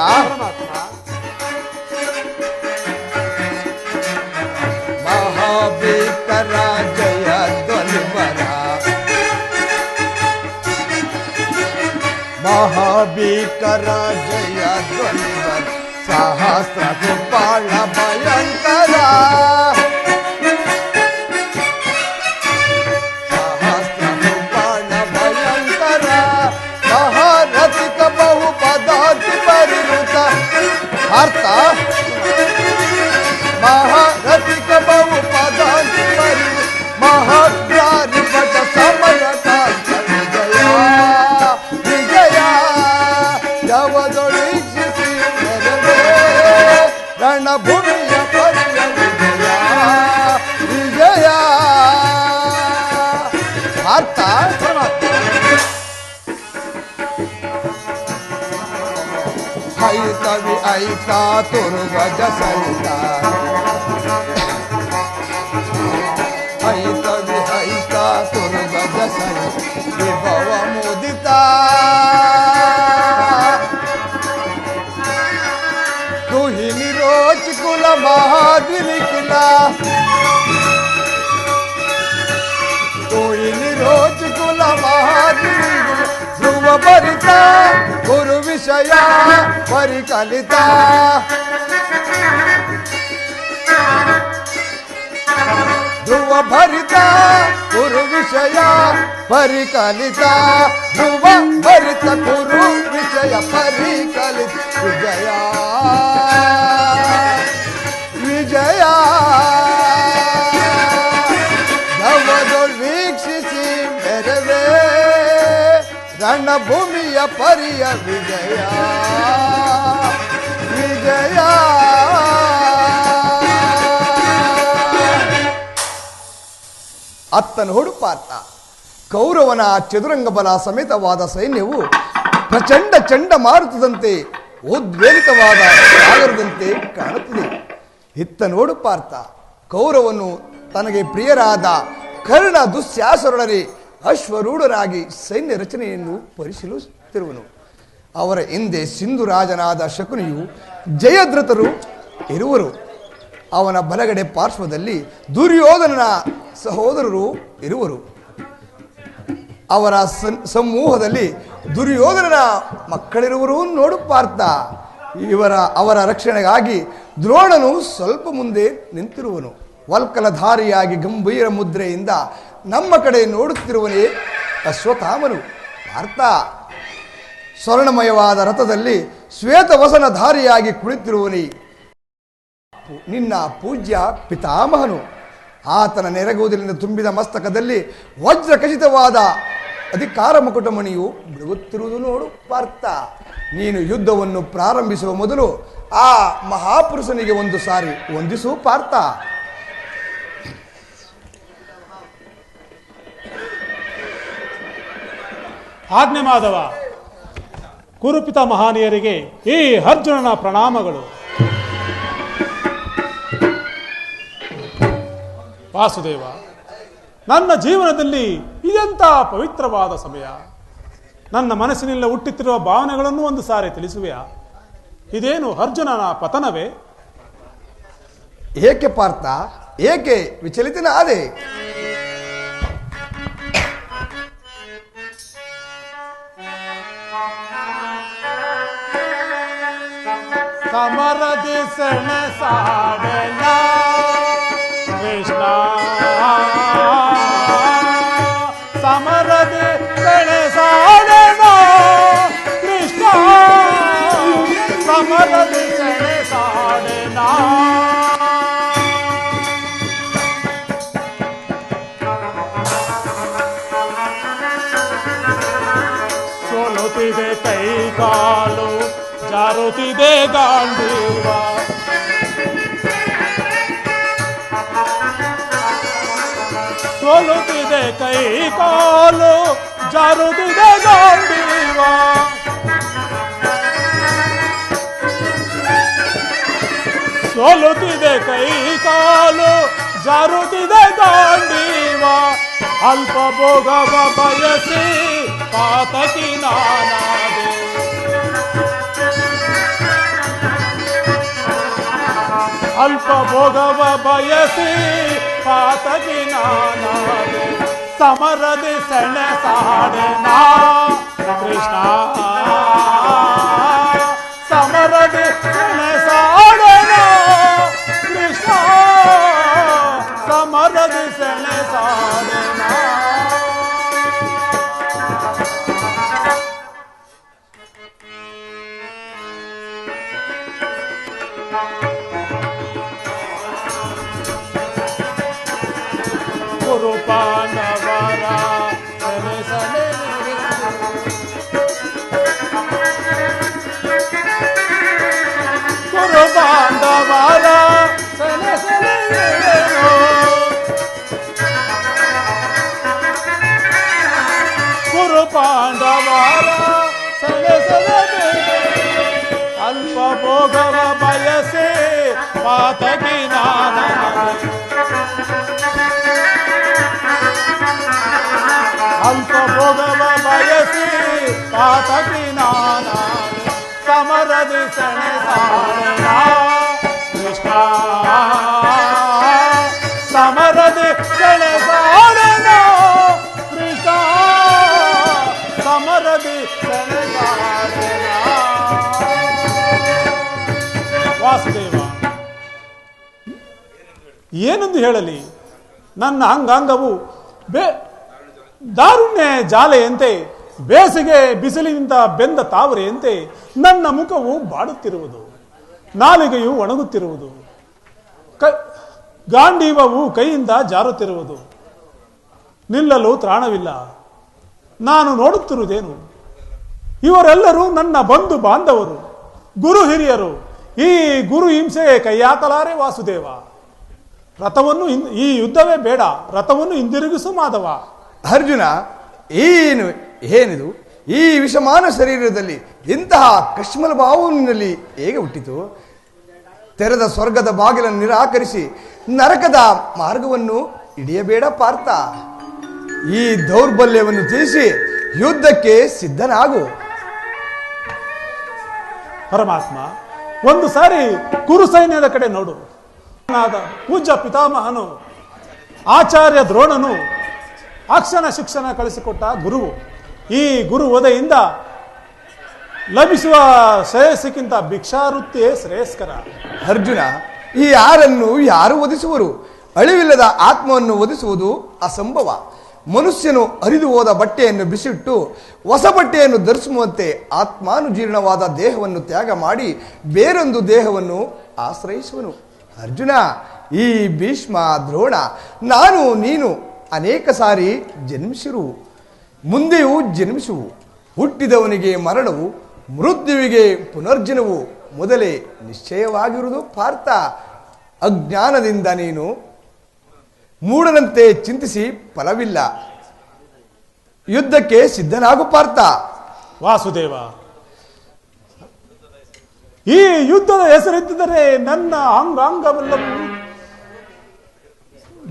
ಮಹಾಭೀಕರ ಜಯ ಧ್ವನಿವರ, ಮಹಾಭೀಕರ ಜಯ ಧ್ವನಿವರ, ಸಹಸ್ರ ಕೃಪಾಳ ಭಯಂಕರ, ಸಹಸ್ರ ಕೃಪಾಳ ಭಯಂಕರ, ಮಹಾರಥಿಕ ಬಹು ಪದಾತಿ ಪರಿವೃತ ಅರ್ಥ, ಮಹಾರಥಿಕ ಬಹು ಪದಾತಿ ಪರಿವೃತ, ಮಹಾಗ್ರಾರಿ ಪಟ ಸಮಯ ಕಾಂತ ವಿಜಯ ವಿಜಯ ಯಾವದೊಳಿಸಿ ರಣಭೂಮಿಯ ಪರಿಯ ವಿಜಯ ವಿಜಯ ಅರ್ಥ. ಐತವಿ ಐತ ತುರುಗಜ ಸಹಿತ, ಐತವಿ ಐತ ತುರುಗಜ ಸಹಿತ ವಿಭವ ಮುದಿತ, ತುಹಿನಿ ರೋಚ ಕುಲ ಮಹಾದ್ವಿನಿಖಿಲ कोई रोज कुल महाद्विनिखिल ध्रुव भरिता गुरु विषया परिकलिता ध्रुव भरिता गुरु विषया परिकलिता ध्रुव भरित गुरु विषय परिकलित विजया विजया ವೀಕ್ಷಿಸಿ ಮೆರವೇ ರಣಭೂಮಿಯ ಪರಿಯ ವಿಜಯ ವಿಜಯ ಅತ್ತನು ಹೊಡುಪಾರ್ಥ ಕೌರವನ ಚದುರಂಗ ಬಲ ಸಮೇತವಾದ ಸೈನ್ಯವು ಪ್ರಚಂಡ ಚಂಡಮಾರುತದಂತೆ ಉದ್ವೇಲಿತವಾದ ಸಾಗರದಂತೆ ಕಾಣುತ್ತಿದೆ. ಇತ್ತ ನೋಡು ಪಾರ್ಥ, ಕೌರವನು ತನಗೆ ಪ್ರಿಯರಾದ ಕರ್ಣ ದುಶ್ಯಾಸರೊಡನೆ ಅಶ್ವರೂಢರಾಗಿ ಸೈನ್ಯ ರಚನೆಯನ್ನು ಪರಿಶೀಲಿಸುತ್ತಿರುವನು. ಅವರ ಹಿಂದೆ ಸಿಂಧುರಾಜನಾದ ಶಕುನಿಯು ಜಯದ್ರಥರು ಇರುವರು. ಅವನ ಬಲಗಡೆ ಪಾರ್ಶ್ವದಲ್ಲಿ ದುರ್ಯೋಧನನ ಸಹೋದರರು ಇರುವರು. ಅವರ ಸಮೂಹದಲ್ಲಿ ದುರ್ಯೋಧನನ ಮಕ್ಕಳಿರುವರು ನೋಡು ಪಾರ್ಥ. ಅವರ ರಕ್ಷಣೆಗಾಗಿ ದ್ರೋಣನು ಸ್ವಲ್ಪ ಮುಂದೆ ನಿಂತಿರುವನು. ವಲ್ಕಲಧಾರಿಯಾಗಿ ಗಂಭೀರ ಮುದ್ರೆಯಿಂದ ನಮ್ಮ ಕಡೆ ನೋಡುತ್ತಿರುವನೇ ಅಶ್ವತ್ಥಾಮನು. ಪಾರ್ಥ, ಸ್ವರ್ಣಮಯವಾದ ರಥದಲ್ಲಿ ಶ್ವೇತವಸನಧಾರಿಯಾಗಿ ಕುಳಿತಿರುವನೇ ನಿನ್ನ ಪೂಜ್ಯ ಪಿತಾಮಹನು. ಆತನ ನೆರಗೋದಿಲಿಂದ ತುಂಬಿದ ಮಸ್ತಕದಲ್ಲಿ ವಜ್ರ ಖಚಿತವಾದ ಅಧಿಕಾರ ಮುಕುಟಮಣಿಯು ಬಿಡುಗುತ್ತಿರುವುದು ನೋಡು ಪಾರ್ಥ. ನೀನು ಯುದ್ಧವನ್ನು ಪ್ರಾರಂಭಿಸುವ ಮೊದಲು ಆ ಮಹಾಪುರುಷನಿಗೆ ಒಂದು ಸಾರಿ ವಂದಿಸು ಪಾರ್ಥ. ಆಜ್ಞೆ ಮಾಧವ. ಕುರುಪಿತ ಮಹಾನೀಯರಿಗೆ ಈ ಅರ್ಜುನನ ಪ್ರಣಾಮಗಳು. ವಾಸುದೇವ, ನನ್ನ ಜೀವನದಲ್ಲಿ ಇದೆಂಥ ಪವಿತ್ರವಾದ ಸಮಯ. ನನ್ನ ಮನಸ್ಸಿನಿಂದ ಹುಟ್ಟುತ್ತಿರುವ ಭಾವನೆಗಳನ್ನು ಒಂದು ಸಾರಿ ತಿಳಿಸುವೆಯಾ? ಇದೇನು ಅರ್ಜುನನ ಪತನವೇ? ಏಕೆ ಪಾರ್ಥ, ಏಕೆ ವಿಚಲಿತನಾದೆ? ಸಮರದಿ ಸೆಣಸಾಡೆನ ಕೃಷ್ಣ, ಸಮರದಿ ಸೆಣಸಾಡೆನ ಕೃಷ್ಣ, ಸಮರದಿ ಸೆಣಸಾಡೆನ. ಸೋಲುತ್ತಿದೆ ಕೈಕಾಲು, ಜಾರುತ್ತಿದೆ ಗಾಂಡೀವ, ಸೋಲುತ್ತಿದೆ ಕೈ ಕಾಲು, ಜಾರುತ್ತಿದೆ ಗಾಂಡೀವ. ಸೋಲುತ್ತಿದೆ ಕೈ ಕಾಲು, ಜಾರುತ್ತಿದೆ ಗಾಂಡೀವ. ಅಲ್ಪ ಭೋಗವ ಬಯಸಿ ಪಾತಕಿ ನಾನಾದೆ, ಅಲ್ಪ ಭೋಗವ ಬಯಸಿ ಪಾತಕಿ ನಾನಾದೆ. ಸಮರದಿ ಸೆಣಸಾಡೆನ ಕೃಷ್ಣ, ಸಮರದಿ ಸೆಣಸಾಡೆನ ಕೃಷ್ಣ, ಸಮರದಿ ಸೆಣಸಾಡೆನ. ಕುರು ಪಾಂಡವರ ಸೆಣಸನೆ, ಕುರು ಪಾಂಡವರ ಸೆಣಸನೆ, ಕುರು ಪಾಂಡವರ ಸೆಣಸನೆ. ಅಲ್ಪ ಭೋಗವ ಬಯಸೆ ಪಾತಕಿ ನಾನಾದೆ, ಅಲ್ಪ ಭೋಗವ ಬಯಸಿ ಪಾತಕಿ ನಾನಾದೆ. ಸಮರದಿ ಸೆಣಸಾಡೆನ ಕೃಷ್ಣ, ಸಮರದೆ ಸೆಳೆದಾಡೆನ ಕೃಷ್ಣ ಸಮರದೆ ಸೆಳೆದಾಡೆನ. ವಾಸುದೇವ, ಏನೆಂದು ಹೇಳಲಿ? ನನ್ನ ಅಂಗಾಂಗವು ದಾರುಣ್ಯ ಜಾಲೆಯಂತೆ, ಬೇಸಿಗೆ ಬಿಸಿಲಿನಿಂದ ಬೆಂದ ತಾವರೆಯಂತೆ ನನ್ನ ಮುಖವು ಬಾಡುತ್ತಿರುವುದು, ನಾಲಿಗೆಯು ಒಣಗುತ್ತಿರುವುದು, ಗಾಂಡೀವವು ಕೈಯಿಂದ ಜಾರುತ್ತಿರುವುದು, ನಿಲ್ಲಲು ತ್ರಾಣವಿಲ್ಲ. ನಾನು ನೋಡುತ್ತಿರುವುದೇನು? ಇವರೆಲ್ಲರೂ ನನ್ನ ಬಂಧು ಬಾಂಧವರು, ಗುರು ಹಿರಿಯರು. ಈ ಗುರು ಹಿಂಸೆ ಕೈಯಾಕಲಾರೆ ವಾಸುದೇವ. ರಥವನ್ನು ಈ ಯುದ್ಧವೇ ಬೇಡ, ರಥವನ್ನು ಹಿಂದಿರುಗಿಸು ಮಾಧವ. ಅರ್ಜುನ, ಏನಿದು? ಈ ವಿಷಮಾನ ಶರೀರದಲ್ಲಿ ಇಂತಹ ಕಶ್ಮಲ ಭಾವನಲ್ಲಿ ಹೇಗೆ ಹುಟ್ಟಿತು? ತೆರೆದ ಸ್ವರ್ಗದ ಬಾಗಿಲನ್ನು ನಿರಾಕರಿಸಿ ನರಕದ ಮಾರ್ಗವನ್ನು ಹಿಡಿಯಬೇಡ ಪಾರ್ಥ. ಈ ದೌರ್ಬಲ್ಯವನ್ನು ತಿಳಿಸಿ ಯುದ್ಧಕ್ಕೆ ಸಿದ್ಧನಾಗು. ಪರಮಾತ್ಮ, ಒಂದು ಸಾರಿ ಕುರು ಸೈನ್ಯದ ಕಡೆ ನೋಡು. ಪೂಜ್ಯ ಪಿತಾಮಹನು ಆಚಾರ್ಯ ದ್ರೋಣನು ಅಕ್ಷಣ ಶಿಕ್ಷಣ ಕಳಿಸಿಕೊಟ್ಟ ಗುರುವು. ಈ ಗುರು ವಧೆಯಿಂದ ಲಭಿಸುವ ಶ್ರೇಯಸ್ಸಿಗಿಂತ ಭಿಕ್ಷಾವೃತ್ತಿಯೇ ಶ್ರೇಯಸ್ಕರ. ಅರ್ಜುನ, ಈ ಯಾರನ್ನು ಯಾರು ವಧಿಸುವರು? ಅಳಿವಿಲ್ಲದ ಆತ್ಮವನ್ನು ವಧಿಸುವುದು ಅಸಂಭವ. ಮನುಷ್ಯನು ಹರಿದು ಹೋದ ಬಟ್ಟೆಯನ್ನು ಬಿಸಿಟ್ಟು ಹೊಸ ಬಟ್ಟೆಯನ್ನು ಧರಿಸುವಂತೆ ಆತ್ಮಾನುಜೀರ್ಣವಾದ ದೇಹವನ್ನು ತ್ಯಾಗ ಮಾಡಿ ಬೇರೊಂದು ದೇಹವನ್ನು ಆಶ್ರಯಿಸುವನು. ಅರ್ಜುನ, ಈ ಭೀಷ್ಮ ದ್ರೋಣ ನಾನು ನೀನು ಅನೇಕ ಸಾರಿ ಜನ್ಮಿಸಿರುವು, ಮುಂದೆಯೂ ಜನ್ಮಿಸುವು. ಹುಟ್ಟಿದವನಿಗೆ ಮರಣವು, ಮೃತ್ಯುವಿಗೆ ಪುನರ್ಜನವು ಮೊದಲೇ ನಿಶ್ಚಯವಾಗಿರುವುದು ಪಾರ್ಥ. ಅಜ್ಞಾನದಿಂದ ನೀನು ಮೂಢನಂತೆ ಚಿಂತಿಸಿ ಫಲವಿಲ್ಲ. ಯುದ್ಧಕ್ಕೆ ಸಿದ್ಧನಾಗು ಪಾರ್ಥ. ವಾಸುದೇವ, ಈ ಯುದ್ಧದ ಹೆಸರಿದ್ದರೆ ನನ್ನ ಅಂಗಾಂಗವೆಲ್ಲವೂ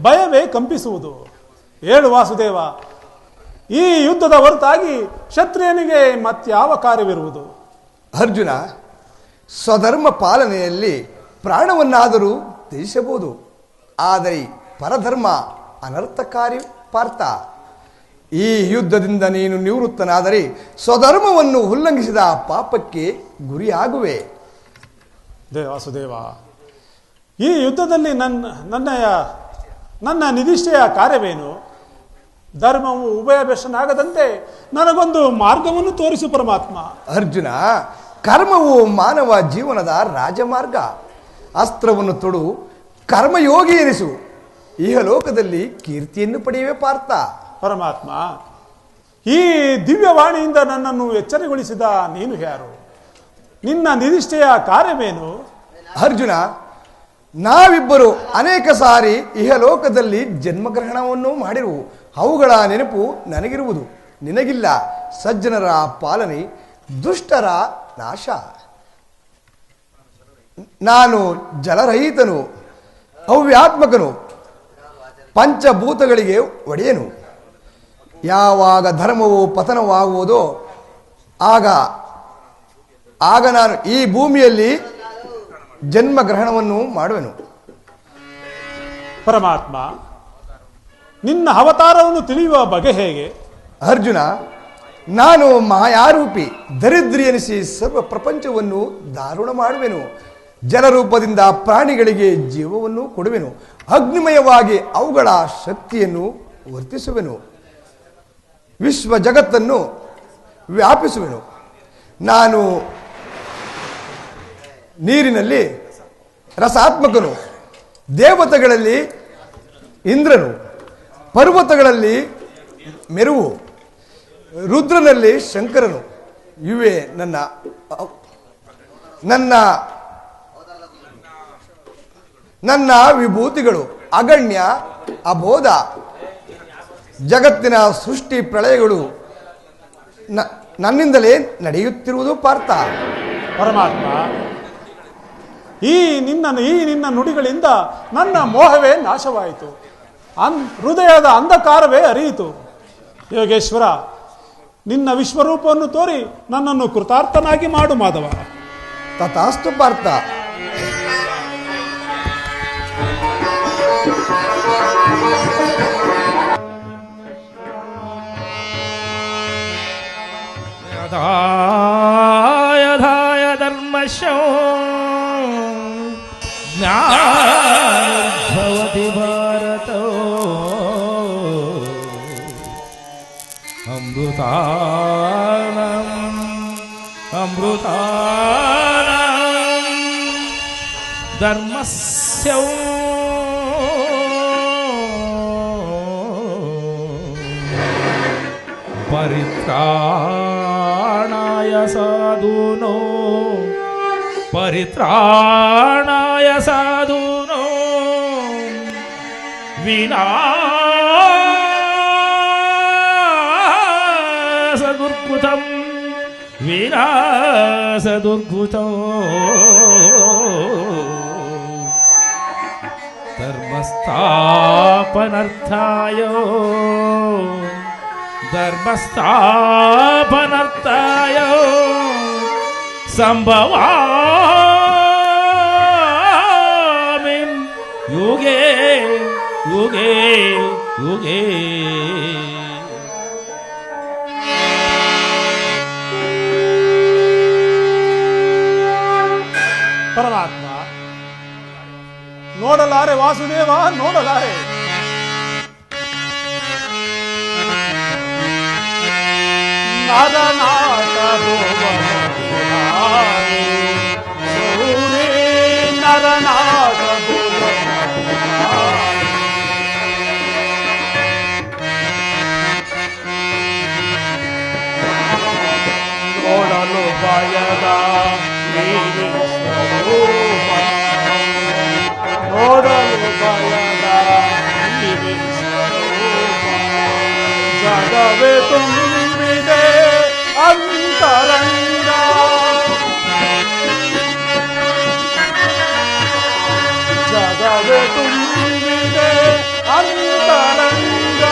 ಭಯವೇ ಕಂಪಿಸುವುದು. ಹೇಳು ವಾಸುದೇವ, ಈ ಯುದ್ಧದ ಹೊರತಾಗಿ ಕ್ಷತ್ರಿಯನಿಗೆ ಮತ್ಯಾವ ಕಾರ್ಯವಿರುವುದು? ಅರ್ಜುನ, ಸ್ವಧರ್ಮ ಪಾಲನೆಯಲ್ಲಿ ಪ್ರಾಣವನ್ನಾದರೂ ತ್ಯಜಿಸಬಹುದು, ಆದರೆ ಪರಧರ್ಮ ಅನರ್ಥಕಾರಿ ಪಾರ್ಥ. ಈ ಯುದ್ಧದಿಂದ ನೀನು ನಿವೃತ್ತನಾದರೆ ಸ್ವಧರ್ಮವನ್ನು ಉಲ್ಲಂಘಿಸಿದ ಪಾಪಕ್ಕೆ ಗುರಿಯಾಗುವೆ. ವಾಸುದೇವ, ಈ ಯುದ್ಧದಲ್ಲಿ ನನ್ನ ನಿಧಿಷ್ಠೆಯ ಕಾರ್ಯವೇನು? ಧರ್ಮವು ಉಭಯಭ್ಯಷ್ಟನಾಗದಂತೆ ನನಗೊಂದು ಮಾರ್ಗವನ್ನು ತೋರಿಸು ಪರಮಾತ್ಮ. ಅರ್ಜುನ, ಕರ್ಮವು ಮಾನವ ಜೀವನದ ರಾಜಮಾರ್ಗ. ಅಸ್ತ್ರವನ್ನು ತೊಡು, ಕರ್ಮಯೋಗಿ ಎನಿಸು, ಇಹಲೋಕದಲ್ಲಿ ಕೀರ್ತಿಯನ್ನು ಪಡೆಯುವೆ ಪಾರ್ಥ. ಪರಮಾತ್ಮ, ಈ ದಿವ್ಯವಾಣಿಯಿಂದ ನನ್ನನ್ನು ಎಚ್ಚರಗೊಳಿಸಿದ ನೀನು ಯಾರು? ನಿನ್ನ ನಿಧಿಷ್ಠೆಯ ಕಾರ್ಯವೇನು? ಅರ್ಜುನ, ನಾವಿಬ್ಬರು ಅನೇಕ ಸಾರಿ ಇಹಲೋಕದಲ್ಲಿ ಜನ್ಮಗ್ರಹಣವನ್ನು ಮಾಡಿರುವು. ಅವುಗಳ ನೆನಪು ನನಗಿರುವುದು, ನಿನಗಿಲ್ಲ. ಸಜ್ಜನರ ಪಾಲನೆ, ದುಷ್ಟರ ನಾಶ. ನಾನು ಜಲರಹಿತನು, ಅವ್ಯಾತ್ಮಕನು, ಪಂಚಭೂತಗಳಿಗೆ ಒಡೆಯನು. ಯಾವಾಗ ಧರ್ಮವು ಪತನವಾಗುವುದೋ ಆಗ ನಾನು ಈ ಭೂಮಿಯಲ್ಲಿ ಜನ್ಮಗ್ರಹಣವನ್ನು ಮಾಡುವೆನು. ಪರಮಾತ್ಮ, ನಿನ್ನ ಅವತಾರವನ್ನು ತಿಳಿಯುವ ಬಗೆ ಹೇಗೆ? ಅರ್ಜುನ, ನಾನು ಮಾಯಾರೂಪಿ, ದರಿದ್ರಿ ಎನಿಸಿ ಸರ್ವ ಪ್ರಪಂಚವನ್ನು ದಾರುಣ ಮಾಡುವೆನು. ಜಲರೂಪದಿಂದ ಪ್ರಾಣಿಗಳಿಗೆ ಜೀವವನ್ನು ಕೊಡುವೆನು. ಅಗ್ನಿಮಯವಾಗಿ ಅವುಗಳ ಶಕ್ತಿಯನ್ನು ವರ್ತಿಸುವೆನು. ವಿಶ್ವ ಜಗತ್ತನ್ನು ವ್ಯಾಪಿಸುವೆನು. ನಾನು ನೀರಿನಲ್ಲಿ ರಸಾತ್ಮಕನು, ದೇವತೆಗಳಲ್ಲಿ ಇಂದ್ರನು, ಪರ್ವತಗಳಲ್ಲಿ ಮೆರುವು, ರುದ್ರನಲ್ಲಿ ಶಂಕರನು. ಇವೇ ನನ್ನ ವಿಭೂತಿಗಳು. ಅಗಣ್ಯ, ಅಬೋಧ. ಜಗತ್ತಿನ ಸೃಷ್ಟಿ ಪ್ರಳಯಗಳು ನನ್ನಿಂದಲೇ ನಡೆಯುತ್ತಿರುವುದು ಪಾರ್ಥ. ಪರಮಾತ್ಮ, ಈ ನಿನ್ನ ನುಡಿಗಳಿಂದ ನನ್ನ ಮೋಹವೇ ನಾಶವಾಯಿತು, ಹೃದಯದ ಅಂಧಕಾರವೇ ಅರಿಯಿತು. ಯೋಗೇಶ್ವರ, ನಿನ್ನ ವಿಶ್ವರೂಪವನ್ನು ತೋರಿ ನನ್ನನ್ನು ಕೃತಾರ್ಥನಾಗಿ ಮಾಡು ಮಾಧವ. ತಥಾಸ್ತು ಪಾರ್ಥ. ಧಾಯ ಧರ್ಮಶೋ ಜ್ಞಾನೋದ್ಭವತಿ ಭಾರತ ಅಮೃತಾನಂ ಧರ್ಮಸ್ಯ ಪರಿತ್ರಾಣಾಯ ಸಾಧೂನೋ ವಿನಾಶದುರ್ಭುತಂ ಧರ್ಮಸ್ಥಾಪನಾರ್ಥಾಯ ಸಂಭವಾಮಿ ಯುಗೇ ಯುಗೇ ಯುಗೇ. ಪರಮಾತ್ಮ, ನೋಡಲಾರೆ ವಾಸುದೇವ, ನೋಡಲಾರೆ. ನೋಡಲು ಭಯದ ನೋಡಲು ಭಯದ ಜಗವೇ ತುಂಬಿದೆ ಅಂತರಂಗ, ಜಗವೇ ತುಂಬಿದೆ ಅಂತರಂಗ.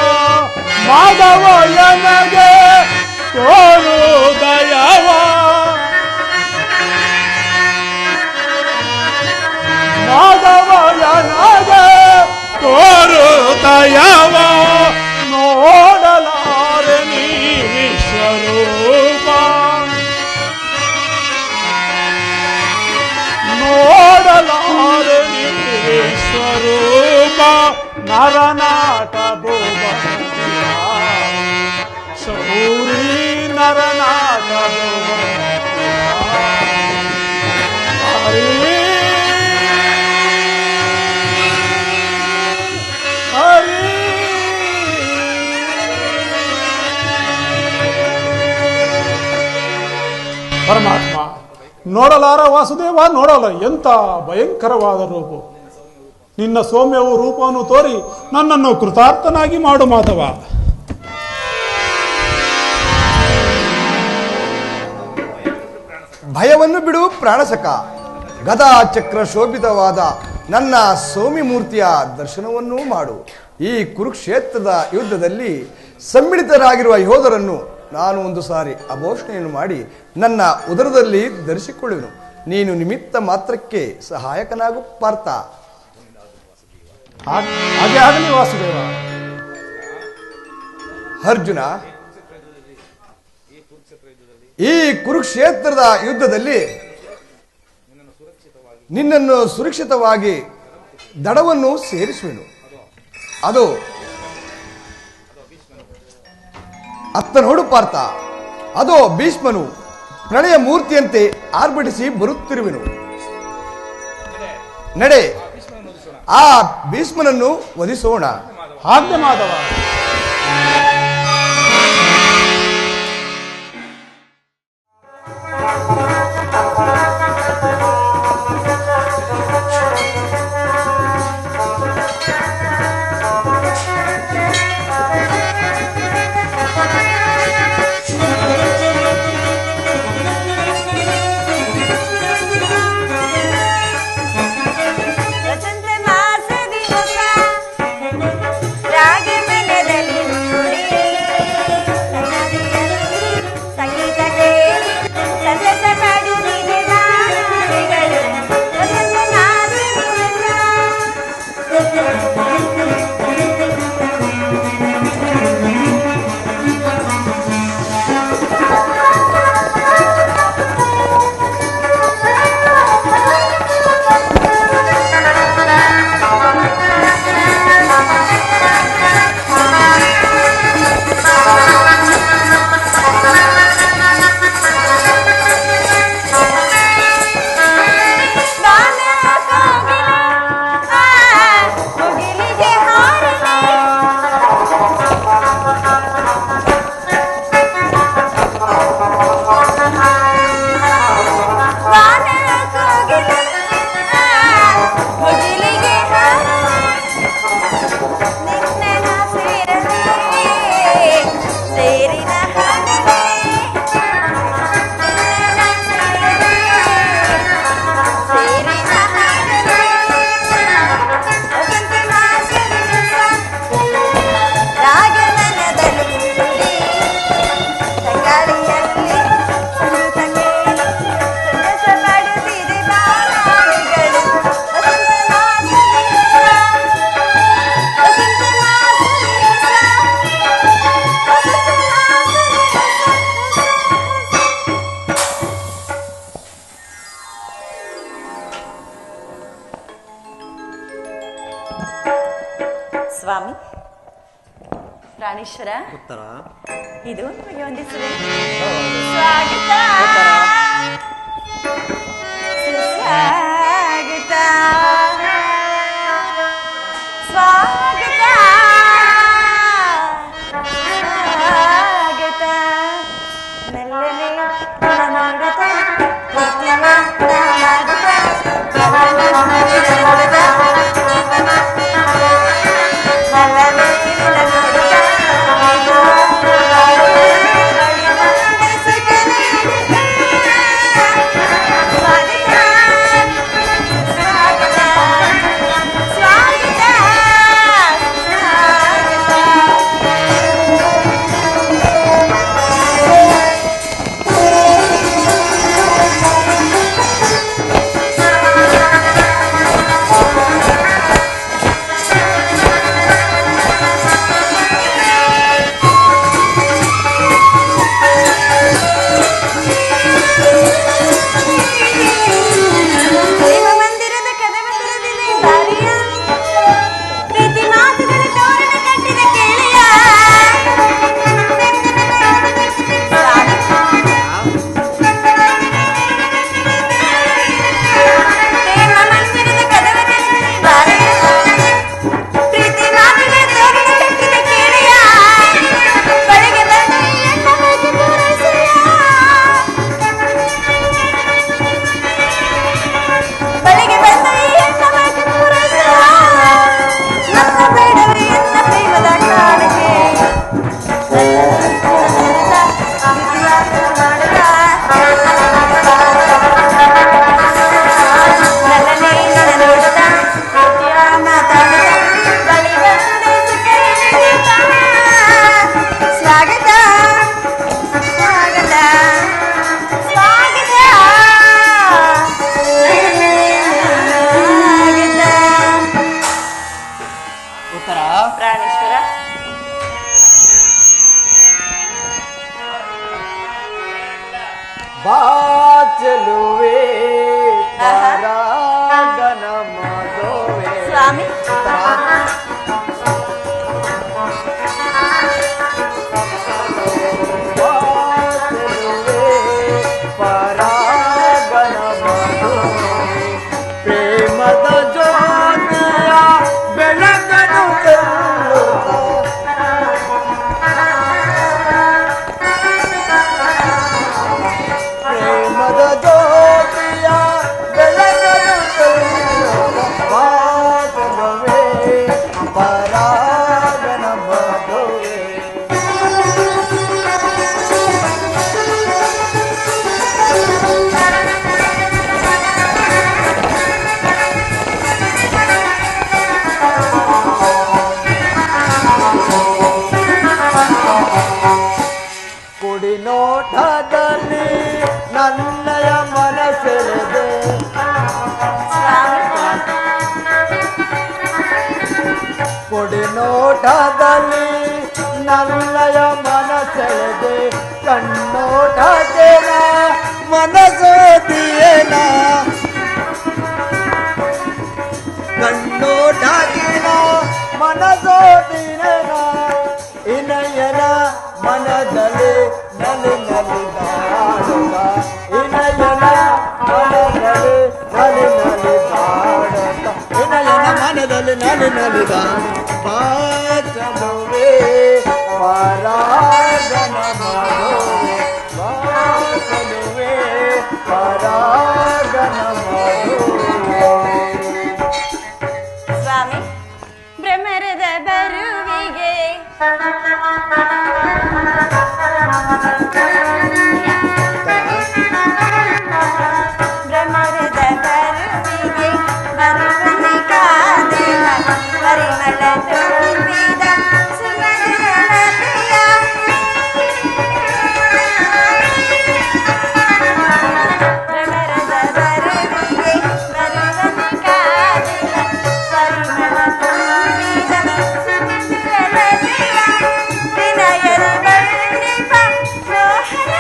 ಮಾಧವಯ್ಯನಗೆ ತೋರು ದಯವ, ಮಾಧವಯ್ಯನಗೆ ತೋರು ದಯವ. ನೋಡಲಾರೆ ನೀ ವಿಶ್ವರೂಪ, ನೋಡಲಾರೆ ನೀ ವಿಶ್ವರೂಪ. ನರನಾಟ ಭುವನ ಶೌರಿ, ನರನಾಟ ಹರಿ ಹರಿ. ಪರಮಾತ್ಮ, ನೋಡಲಾರ ವಾಸುದೇವ, ನೋಡಲ್ಲ. ಎಂಥ ಭಯಂಕರವಾದ ರೂಪ! ನಿನ್ನ ಸೌಮ್ಯವು ರೂಪವನ್ನು ತೋರಿ ನನ್ನನ್ನು ಕೃತಾರ್ಥನಾಗಿ ಮಾಡು ಮಾಧವ. ಭಯವನ್ನು ಬಿಡು ಪ್ರಾಣಸಕ. ಗದಾ ಚಕ್ರ ಶೋಭಿತವಾದ ನನ್ನ ಸೌಮ್ಯ ಮೂರ್ತಿಯ ದರ್ಶನವನ್ನೂ ಮಾಡು. ಈ ಕುರುಕ್ಷೇತ್ರದ ಯುದ್ಧದಲ್ಲಿ ಸಮ್ಮಿಳಿತರಾಗಿರುವ ಯೋಧರನ್ನು ನಾನು ಒಂದು ಸಾರಿ ಅಘೋಷಣೆಯನ್ನು ಮಾಡಿ ನನ್ನ ಉದರದಲ್ಲಿ ಧರಿಸಿಕೊಳ್ಳುವೆನು. ನೀನು ನಿಮಿತ್ತ ಮಾತ್ರಕ್ಕೆ ಸಹಾಯಕನಾಗು ಪಾರ್ಥ. ಹಾಗೆ ಆಗಲಿ ವಾಸುದೇವ. ಅರ್ಜುನ, ಈ ಕುರುಕ್ಷೇತ್ರದ ಯುದ್ಧದಲ್ಲಿ ನಿನ್ನನ್ನು ಸುರಕ್ಷಿತವಾಗಿ ದಡವನ್ನು ಸೇರಿಸುವೆನು. ಅದು ಅತ್ತ ನೋಡು ಪಾರ್ಥ, ಅದೋ ಭೀಷ್ಮನು ಪ್ರಣಯ ಮೂರ್ತಿಯಂತೆ ಆರ್ಭಟಿಸಿ ಬರುತ್ತಿರುವೆನು. ನಡೆ, ಆ ಭೀಷ್ಮನನ್ನು ವಧಿಸೋಣ. ಆಜ್ಞೆ ಮಾಧವ. ಸ್ವಾಮಿ ಪ್ರಾಣೇಶ್ವರ, ಇದು ನಿಮಗೆ ವಂದಿಸುವೆ. ಸ್ವಾಗತ ಸುಸ್ವಾಗತ ಸ್ವಾಗತ ಸ್ವಾಗತ ಮೆಲ್ಲನೆ ನೋಡುತ್ತ ಬಾಚಲುವೆ ಪರಾಗನ ಮಧುವೆ ಸ್ವಾಮಿ ಪರಾಗನ ಮಧುವೆ ಪ್ರೇಮದ ಜ್ಯೋತಿಯ ಬೆಳಗನು ಪ್ರೇಮದ ಜ್ಯೋತಿಯ ಬೆಳಗನು ಬಾಚಲುವೆ ಪರಾಗನ ಮಧುವೆ ಕುಡಿನೋಟದಲ್ಲಿ ನನ್ನಯ ಮನಸೆಳೆದೆ ಕುಡಿನೋಟದಲ್ಲಿ ನನ್ನಯ ಮನಸೆಳೆದೆ ಕಣ್ಣೋಟದೇನ ಮನಸೋದಿಯೇನ ಕಣ್ಣೋಟದೇನ ಮನಸೋದಿನೇನ ಇನಯನ ಮನದಲ್ಲಿ ನಲಿ ನಲಿದಾಡುತ್ತ ಇನಯನ ಮನದಲ್ಲಿ ನಲಿ ನಲಿದಾಡುತ್ತ ಇನಯನ ಮನದಲ್ಲಿ ನಲಿ ನಲಿದಾಡು ಬಾಚಲುವೆ ಪರಾಗನ ಮಧುವೆ ಬಾಚಲುವೆ ಪರಾಗನ ಮಧುವೆ ಸ್ವಾಮಿ ಭ್ರಮರದ ಬರುವಿಗೆ ಭ್ರಮರದ ಬರುವಿಗೆ ಬರುವನೆ ಕಾದಿನ ಪರಿಮಳ ತುಂಬಿದ ಸುಮಧುರತೆಯ ಭ್ರಮರದ ಬರುವಿಗೆ ಬರುವನೆ ಕಾದಿನ ಪರಿಮಳ ತುಂಬಿದ ಸುಮಧುರತೆಯ ವಿನಯದ ವರ್ಣಿಪ ಮೋಹನ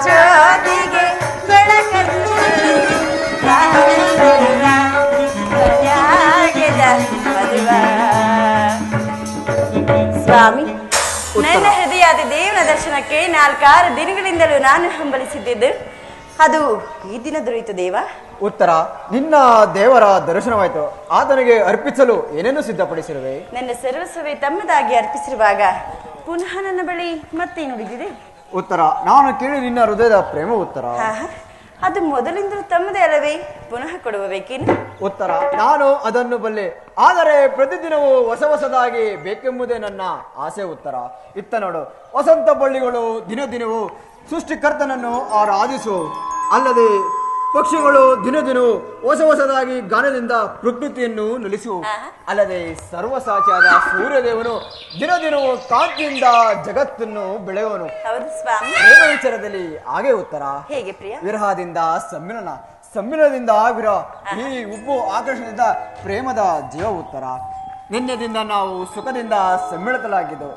ಜ್ಯೋತಿಗೆ ಬೆಳಕನ್ನು ಸ್ವಾಮಿ, ನನ್ನ ಹೃದಯಾದ ದೇವನ ದರ್ಶನಕ್ಕೆ 4-6 ದಿನಗಳಿಂದಲೂ ನಾನು ಹಂಬಲಿಸಿದ್ದೆ. ಅದು ಈ ದಿನ ದೊರೆಯಿತು ದೇವ. ಉತ್ತರ, ನಿನ್ನ ದೇವರ ದರ್ಶನವಾಯಿತು. ಆತನಿಗೆ ಅರ್ಪಿಸಲು ಏನೇನು ಸಿದ್ಧಪಡಿಸಿರುವೆ? ನನ್ನ ಸರ್ವಸ್ವವೇ ತಮ್ಮದಾಗಿ ಅರ್ಪಿಸಿರುವಾಗ ಪುನಃ ನನ್ನ ಬಳಿ ಮತ್ತೇನು ಉಳಿದಿದೆ? ಉತ್ತರ, ನಾನು ಕೇಳಿ ನಿನ್ನ ಹೃದಯದ ಪ್ರೇಮ. ಉತ್ತರ, ಅದು ಮೊದಲಿಂದಲೂ ತಮ್ಮದೇ ಅಲ್ಲವೇ? ಪುನಃ ಕೊಡುವಬೇಕೇನು? ಉತ್ತರ, ನಾನು ಅದನ್ನು ಬಲ್ಲೆ, ಆದರೆ ಪ್ರತಿದಿನವೂ ಹೊಸ ಹೊಸದಾಗಿ ಬೇಕೆಂಬುದೇ ನನ್ನ ಆಸೆ. ಉತ್ತರ, ಇತ್ತ ನೋಡು, ವಸಂತ ಬಳ್ಳಿಗಳು ದಿನ ದಿನವೂ ಸೃಷ್ಟಿಕರ್ತನನ್ನು ಆರಾಧಿಸು. ಅಲ್ಲದೆ ಪಕ್ಷಿಗಳು ದಿನ ದಿನವೂ ಹೊಸ ಹೊಸದಾಗಿ ಗಾನದಿಂದ ಪ್ರಕೃತಿಯನ್ನು ನಲಿಸು. ಅಲ್ಲದೆ ಸರ್ವಸಾಚಿಯಾದ ಸೂರ್ಯದೇವನು ದಿನ ದಿನವೂ ಕಾಂತಿಯಿಂದ ಜಗತ್ತನ್ನು ಬೆಳೆಯುವನು. ಹೌದು ಸ್ವಾಮಿ. ಪ್ರೇಮ ವಿಚಾರದಲ್ಲಿ ಹಾಗೆ. ಉತ್ತರ, ಹೇಗೆ ಪ್ರಿಯ? ವಿರಹದಿಂದ ಸಮ್ಮಿಲನ, ಸಮ್ಮಿಲನದಿಂದ ವಿರಹ, ಈ ಉಬ್ಬು ಆಕರ್ಷಣದಿಂದ ಪ್ರೇಮದ ಜೀವ. ಉತ್ತರ, ನಿನ್ನೆದಿಂದ ನಾವು ಸುಖದಿಂದ ಸಮ್ಮಿಳಿತಲಾಗಿದ್ದು,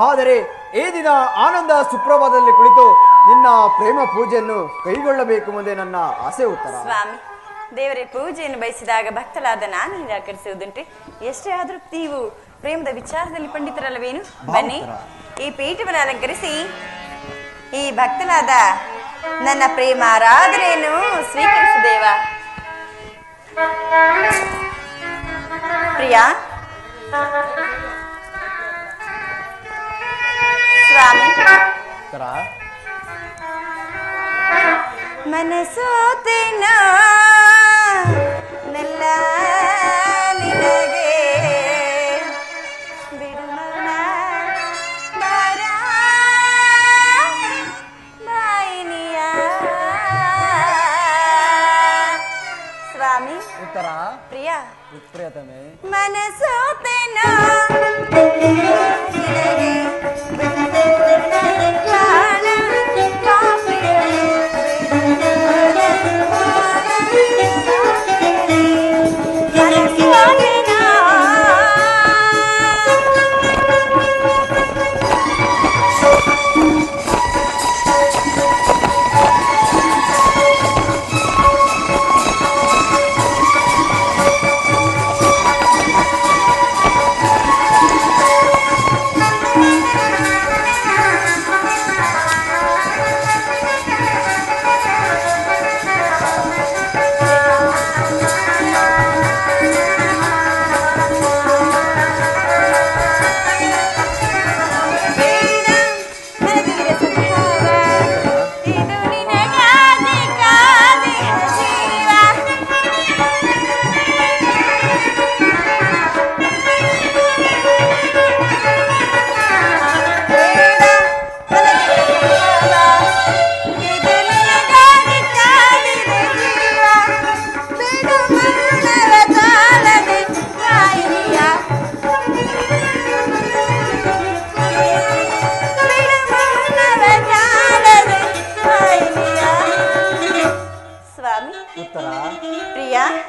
ಆದರೆ ಈ ದಿನ ಆನಂದ ಸುಪ್ರಭಾತದಲ್ಲಿ ಕುಳಿತು ನಿನ್ನ ಪ್ರೇಮ ಪೂಜೆಯನ್ನು ಕೈಗೊಳ್ಳಬೇಕು ಮುಂದೆ ನನ್ನ ಆಸೆ. ಉತ್ತರ, ಸ್ವಾಮಿ, ದೇವರೇ ಪೂಜೆಯನ್ನು ಬಯಸಿದಾಗ ಭಕ್ತಲಾದ ನಾನು ನಿರಾಕರಿಸುವುದುಂಟೆ? ಎಷ್ಟೇ ಆದರೂ ನೀವು ಪ್ರೇಮದ ವಿಚಾರದಲ್ಲಿ ಪಂಡಿತರಲ್ಲವೇನು? ಬನ್ನಿ, ಈ ಪೀಠವನ್ನು ಅಲಂಕರಿಸಿ ಈ ಭಕ್ತಲಾದ ನನ್ನ ಪ್ರೇಮ ಆರಾಧನೆಯನ್ನು ಸ್ವೀಕರಿಸು ದೇವ. ಪ್ರಿಯಾ ಸ್ವಾಮಿ, ಮನಸೋತೆನ ನೆಲ್ಲ ನಿನಗೆ ಬಿಡುಮನ ಬಾರ ಬಾಯಿನಿಯ. ಸ್ವಾಮಿ. ಉತ್ತರ, ಪ್ರಿಯಾ ಪ್ರಿಯತಮೆ, ಮನಸೋತೆನ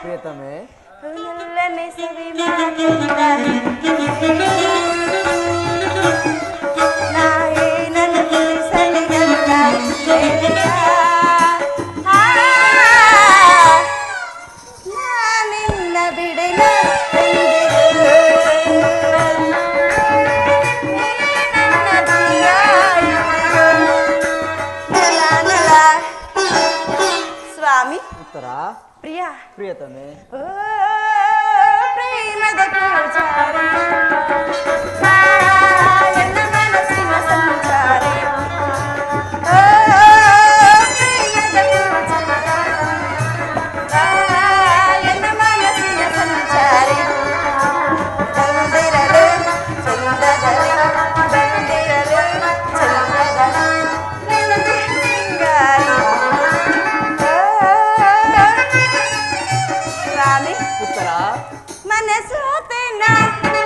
ಪ್ರಿಯತಮೆ, ನಲ್ಲನೆ ಸವಿ ಮಾತಿಂದ ನಾಯೇ ನನ್ನ ತಿಳಿಸಲಿಲ್ಲ ನಾನಿನ್ನ ಬಿಡೆನ ಸ್ವಾಮಿ. ಉತ್ತರ, ಪ್ರಿಯ ಪ್ರಿಯತಮೆ, ಪ್ರೇಮದ ಪೂಜಾರಿ ಎಲ್ಲ ಮನಸ್ಸಿನ ಸಂಚಾರಿ ಪ್ರೇಮದ ಪೂಜಾರಿ ಎಲ್ಲ ಮನಸ್ಸಿನ ಸಂಚಾರಿ ಬಂದಿರಲು ಚಂದದಲ್ಲಿ ಬಂದಿರಲು ಚಂದದಲ್ಲಿ ನೆನಪು ಸಿಂಗಾರಿ. ಸ್ವಾಮಿ. ಉತ್ತರ, ಮನಸೋತೆ ನಿನಗೆ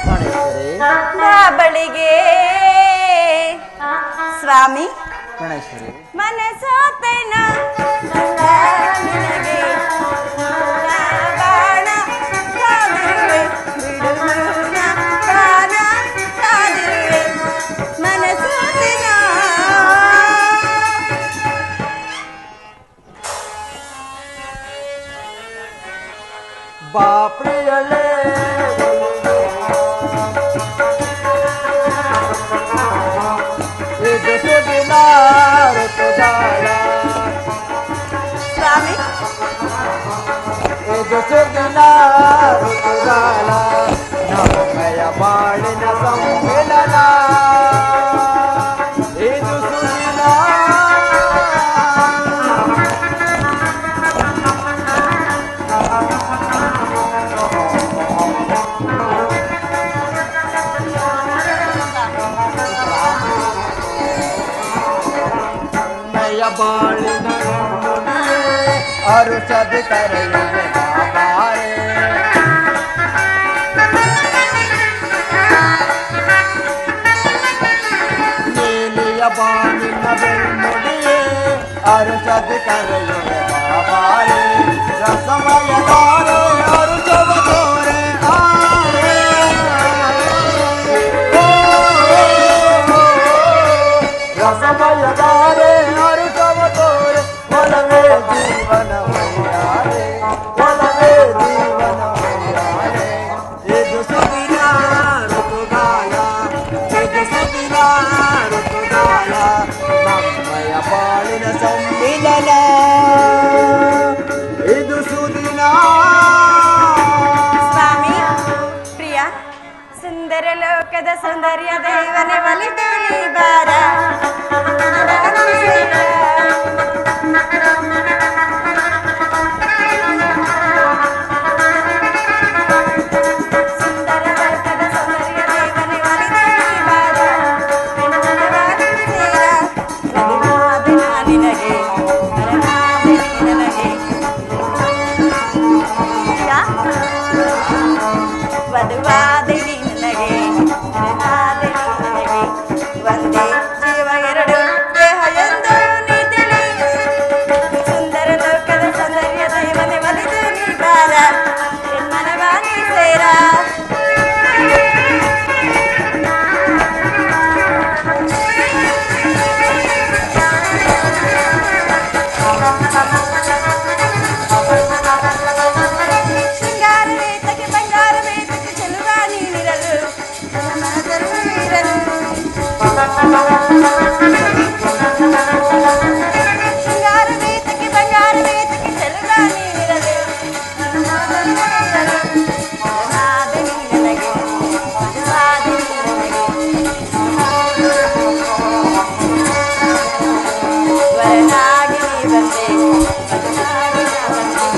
ಪ್ರಾಣೇಶ್ವರಿ ಬಾಬಳಿಗೆ ಸ್ವಾಮಿ ಪ್ರಾಣೇಶ್ವರಿ ಮನಸೋತೆನ ನಿನಗೆ ಬಾಣ ಕಾದಿರುವೆ ಬಿಡುವಿನ ಪ್ರಾಣ ಕಾದಿರುವೆ ಮನಸೋತೆನ ಬಾ ಪ್ರಿಯಳೇ ಇದು ಸುದಿನ ಋತುಗಾಲ ಸ್ವಾಮಿ ಇದು ಸುದಿನ ಋತುಗಾಲ ನಮ್ಮಯ ಬಾಳಿನ ಸಮ್ಮಿಲನ ಇದು ಸುದಿನ ಬಾಳಿನ ಅರುಷದಿ ಕರೆಯುವೆ ಬಾಬಾರೆ ನೀಲಿಯ ಬಾಳಿನ ಬೆಳ್ಳುಡಿಯೇ ಅರುಷದಿ ಕರೆಯುವೆ ಬಾಬಾರೆ ರಸಮಯದಾರೆ ಅರುಷವ ತೋರೆ ರಸಮಯದಾರೆ ಅರುಷವ ತೋರೆ ಒಲವೇ ಜೀವನ ವೈಯಾರೆ ಒಲವೇ ಜೀವನ ವೈಯಾರೆ ಇದು ಸುದಿನ ಋತುಗಾಲ ಇದು ಸುದಿನ ಋತುಗಾಲ ನಮ್ಮಯ ಬಾಳಿನ ಸಮ್ಮಿಲನ ಇದು ಸುದಿನ ಸ್ವಾಮಿ ಪ್ರಿಯ ಸುಂದರ ಲೋಕದ ಸೌಂದರ್ಯ ದೇವನೇ ಒಲಿದು ನೀ ಬಾರ ಸುಂದರ ಲೋಕದ ಸೌಂದರ್ಯ ದೇವನೇ ಒಲಿದು ನೀ ಬಾರ ನಿನ್ನವಾದ ಸೇರ ವಧುವಾದ ನಿನಗೆ ವರನಾದ ನನಗೆ ವಧುವಾದ ನಿನಗೆ ವರನಾದ ನಿನಗೆ ಒಂದೇ ಜೀವ ಎರಡು ದೇಹ ಎಂದು ನೀ ತಿಳಿ ಸುಂದರ ಲೋಕದ ಸೌಂದರ್ಯ ದೇವನೇ ಒಲಿದು ನೀ ಬಾರ ಮನವ ನೀ ಸೇರ ಶೃಂಗಾರ ವೇತಕ್ಕೆ ಬಂಗಾರ ವೇತಕ್ಕೆ ಚೆಲುವ ನೀನಿರಲು ನನ್ನ ಮನದರು ಇರಲು ಶೃಂಗಾರ ವೇತಕ್ಕೆ ಬಂಗಾರ ವೇತಕ್ಕೆ ಚೆಲುವ ನೀನಿರಲು ನನ್ನ ಮನದರು ಇರಲು ಮನವಾದ ನೀ ನನಗೆ ಮನವಾದ ನೀ ನನಗೆ ವರನಾಗಿ ನೀ ಬಂದೆ ವರನಾಗಿ ನಾ ಬಂದೆ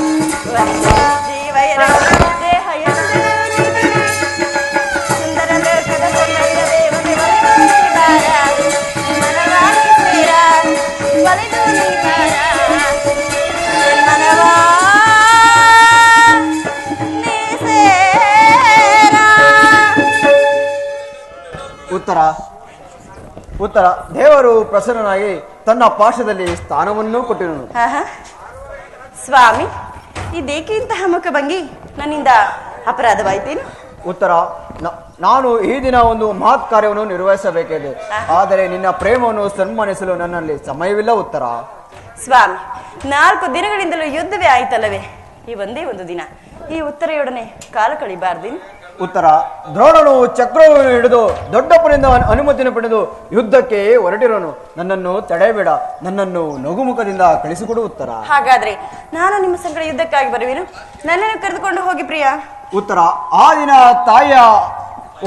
ಒಂದೇ ಜೀವ ಎರಡು ದೇಹ ಎಂದು ನೀ ತಿಳಿ ಸುಂದರ ಲೋಕದ ಸೌಂದರ್ಯ ದೇವತೆ ಒಲಿದು ನೀ ಬಾರ ಮನವಾಣಿ ಸೇರ ಒಲಿದು ನೀ ಬಾರ ಮನವಾ ನೀ ಸೇರ ಉತ್ತರ ಉತ್ತರ ದೇವರು ಪ್ರಸನ್ನನಾಗಿ ತನ್ನ ಪಾಶದಲ್ಲಿ ಸ್ಥಾನವನ್ನೂ ಕೊಟ್ಟಿರುವನು. ಆಹಾ. ಸ್ವಾಮಿ ಇದೇಕೆ ಇಂತಹ ಮುಖಭಂಗಿ ನನ್ನಿಂದ ಅಪರಾಧವಾಯಿತೇನು ಉತ್ತರ ನಾನು ಈ ದಿನ ಒಂದು ಮಹತ್ ಕಾರ್ಯವನ್ನು ನಿರ್ವಹಿಸಬೇಕಿದೆ ಆದರೆ ನಿನ್ನ ಪ್ರೇಮವನ್ನು ಸನ್ಮಾನಿಸಲು ನನ್ನಲ್ಲಿ ಸಮಯವಿಲ್ಲ. ಉತ್ತರ ಸ್ವಾಮಿ 4 ದಿನಗಳಿಂದಲೂ ಯುದ್ಧವೇ ಆಯ್ತಲ್ಲವೇ ಈ ಒಂದೇ ಒಂದು ದಿನ ಈ ಉತ್ತರೆಯೊಡನೆ ಕಾಲ ಕಳಿಬಾರ್ದೇನು ಉತ್ತರ ದ್ರೋಣನು ಚಕ್ರವನ್ನು ಹಿಡಿದು ದೊಡ್ಡಪ್ಪನಿಂದ ಅನುಮತಿಯನ್ನು ಪಡೆದು ಯುದ್ಧಕ್ಕೆ ಹೊರಟಿರೋನು. ನನ್ನನ್ನು ತಡೆಯಬೇಡ, ನನ್ನನ್ನು ನಗುಮುಖದಿಂದ ಕಳಿಸಿಕೊಡು. ಉತ್ತರ ಹಾಗಾದ್ರೆ ನಾನು ನಿಮ್ಮ ಸಂಗಡ ಯುದ್ಧಕ್ಕಾಗಿ ಬರುವೆನು, ನನ್ನನ್ನು ಕರೆದುಕೊಂಡು ಹೋಗಿ ಪ್ರಿಯ. ಉತ್ತರ ಆ ದಿನ ತಾಯಿಯ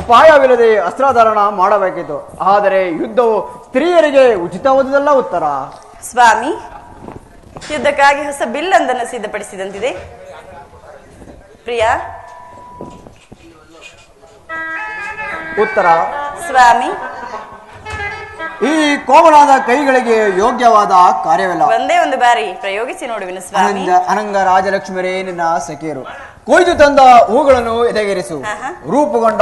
ಉಪಾಯವಿಲ್ಲದೆ ಅಸ್ತ್ರಧಾರಣ ಮಾಡಬೇಕಿತ್ತು, ಆದರೆ ಯುದ್ಧವು ಸ್ತ್ರೀಯರಿಗೆ ಉಚಿತವಾದುದಲ್ಲ. ಉತ್ತರ ಸ್ವಾಮಿ ಯುದ್ಧಕ್ಕಾಗಿ ಹೊಸ ಬಿಲ್ಲೊಂದನ್ನು ಸಿದ್ಧಪಡಿಸಿದಂತಿದೆ ಪ್ರಿಯ. ಉತ್ತರ ಸ್ವಾಮಿ ಈ ಕೋಮಲಾದ ಕೈಗಳಿಗೆ ಯೋಗ್ಯವಾದ ಕಾರ್ಯವಿಲ್ಲ. ಒಂದೇ ಒಂದು ಬಾರಿ ಪ್ರಯೋಗಿಸಿ ನೋಡುವೆನು ಸ್ವಾಮಿ. ಅನಂಗ ರಾಜಲಕ್ಷ್ಮಿಯರೇ ನಿನ್ನ ಸಖಿಯರು ಕೊಯ್ದು ತಂದ ಹೂಗಳನ್ನು ಎದೆಗೆರಿಸು. ರೂಪುಗೊಂಡ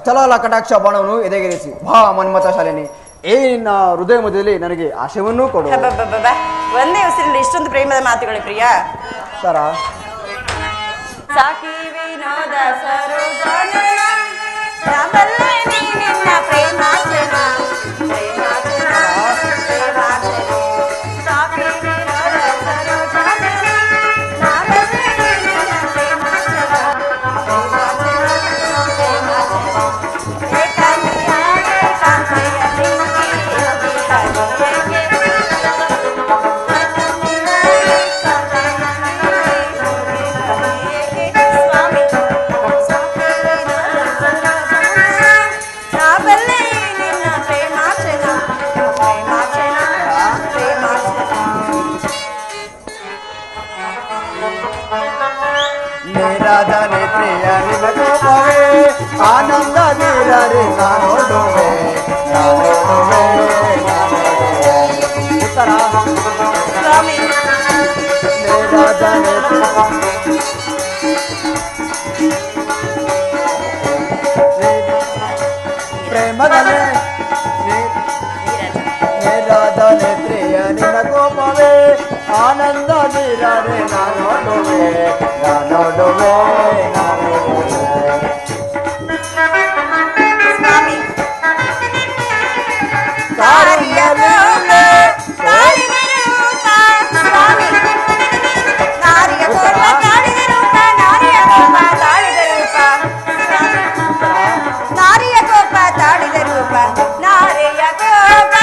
ಚಲಾಲ ಕಟಾಕ್ಷ ಬಾಣವನ್ನು ಎದೆಗೆರಿಸಿ. ಬಾ ಮನ್ಮಥ ಶಾಲಿನಿ, ನಿನ್ನ ಹೃದಯ ಮಧ್ಯದಲ್ಲಿ ನನಗೆ ಆಶಯವನ್ನೂ ಕೊಡು. ಅಬ್ಬಬ್ಬಬ್ಬಬ್ಬ. ಒಂದೇ ಉಸಿರಲ್ಲಿ ಇಷ್ಟೊಂದು ಪ್ರೇಮದ ಮಾತುಗಳು ಪ್ರಿಯ. ತರ ಸಾಕಿ ವಿನೋದ ಸರೋಜನ ನಾವಲ್ಲೇ ನೀ ನಿನ್ನ ಪ್ರೇಮಾಚನ ಪ್ರೇಮಾಚನ ಪ್ರೇಮಾಚನ. ಸಾಕಿ ವಿನೋದ ಸರೋಜನ ನಾವಲ್ಲೇ ನೀ ನಿನ್ನ ಪ್ರೇಮಾಚನ ಪ್ರೇಮಾಚನ ಪ್ರೇಮಾಚನ. ಏಕಾಂಗಿಯ ಏಕಾಂತೆಯ ನಿಂಗಿ ಯೋಗಿ ಸ್ವಾಮಿ ನಾವಲ್ಲೇ ನಿನ್ನ ಪ್ರೇಮಾಚನ ಪ್ರೇಮಾಚನ ಪ್ರೇಮಾಚನ. ನೇರಾದನೆ ಪ್ರಿಯ ನಿನಗೋಪವೇ ಆನಂದ ನೀರರೆ ನಾನೋಡುವೆ ನಾನೋಡುವೆ ನಾನೋಡುವೆ. ಉತ್ತರ ಸ್ವಾಮಿ ನೇರಾದನೆ ಪ್ರೇಮದನೆ ನೇರಾದನೆ ಪ್ರಿಯ ನಿನಗೋಪವೇ ಆನಂದ ನೀರರೆ ನಾನೋಡುವೆ ನಾನೋಡುವೆ ನಾನೋಡುವೆ. ಸ್ವಾಮಿ ಕಾರಿಯಲೇ ತಾಳಿದ ರೂಪ ಸ್ವಾಮಿ ನಾರಿಯ ಕೋಪ ತಾಳಿದ ರೂಪ ನಾರಿಯ ಕೋಪ ತಾಳಿದ ರೂಪ ನಾರಿಯ ಕೋಪ ತಾಳಿದ ರೂಪ ನಾರಿಯ ಕೋಪ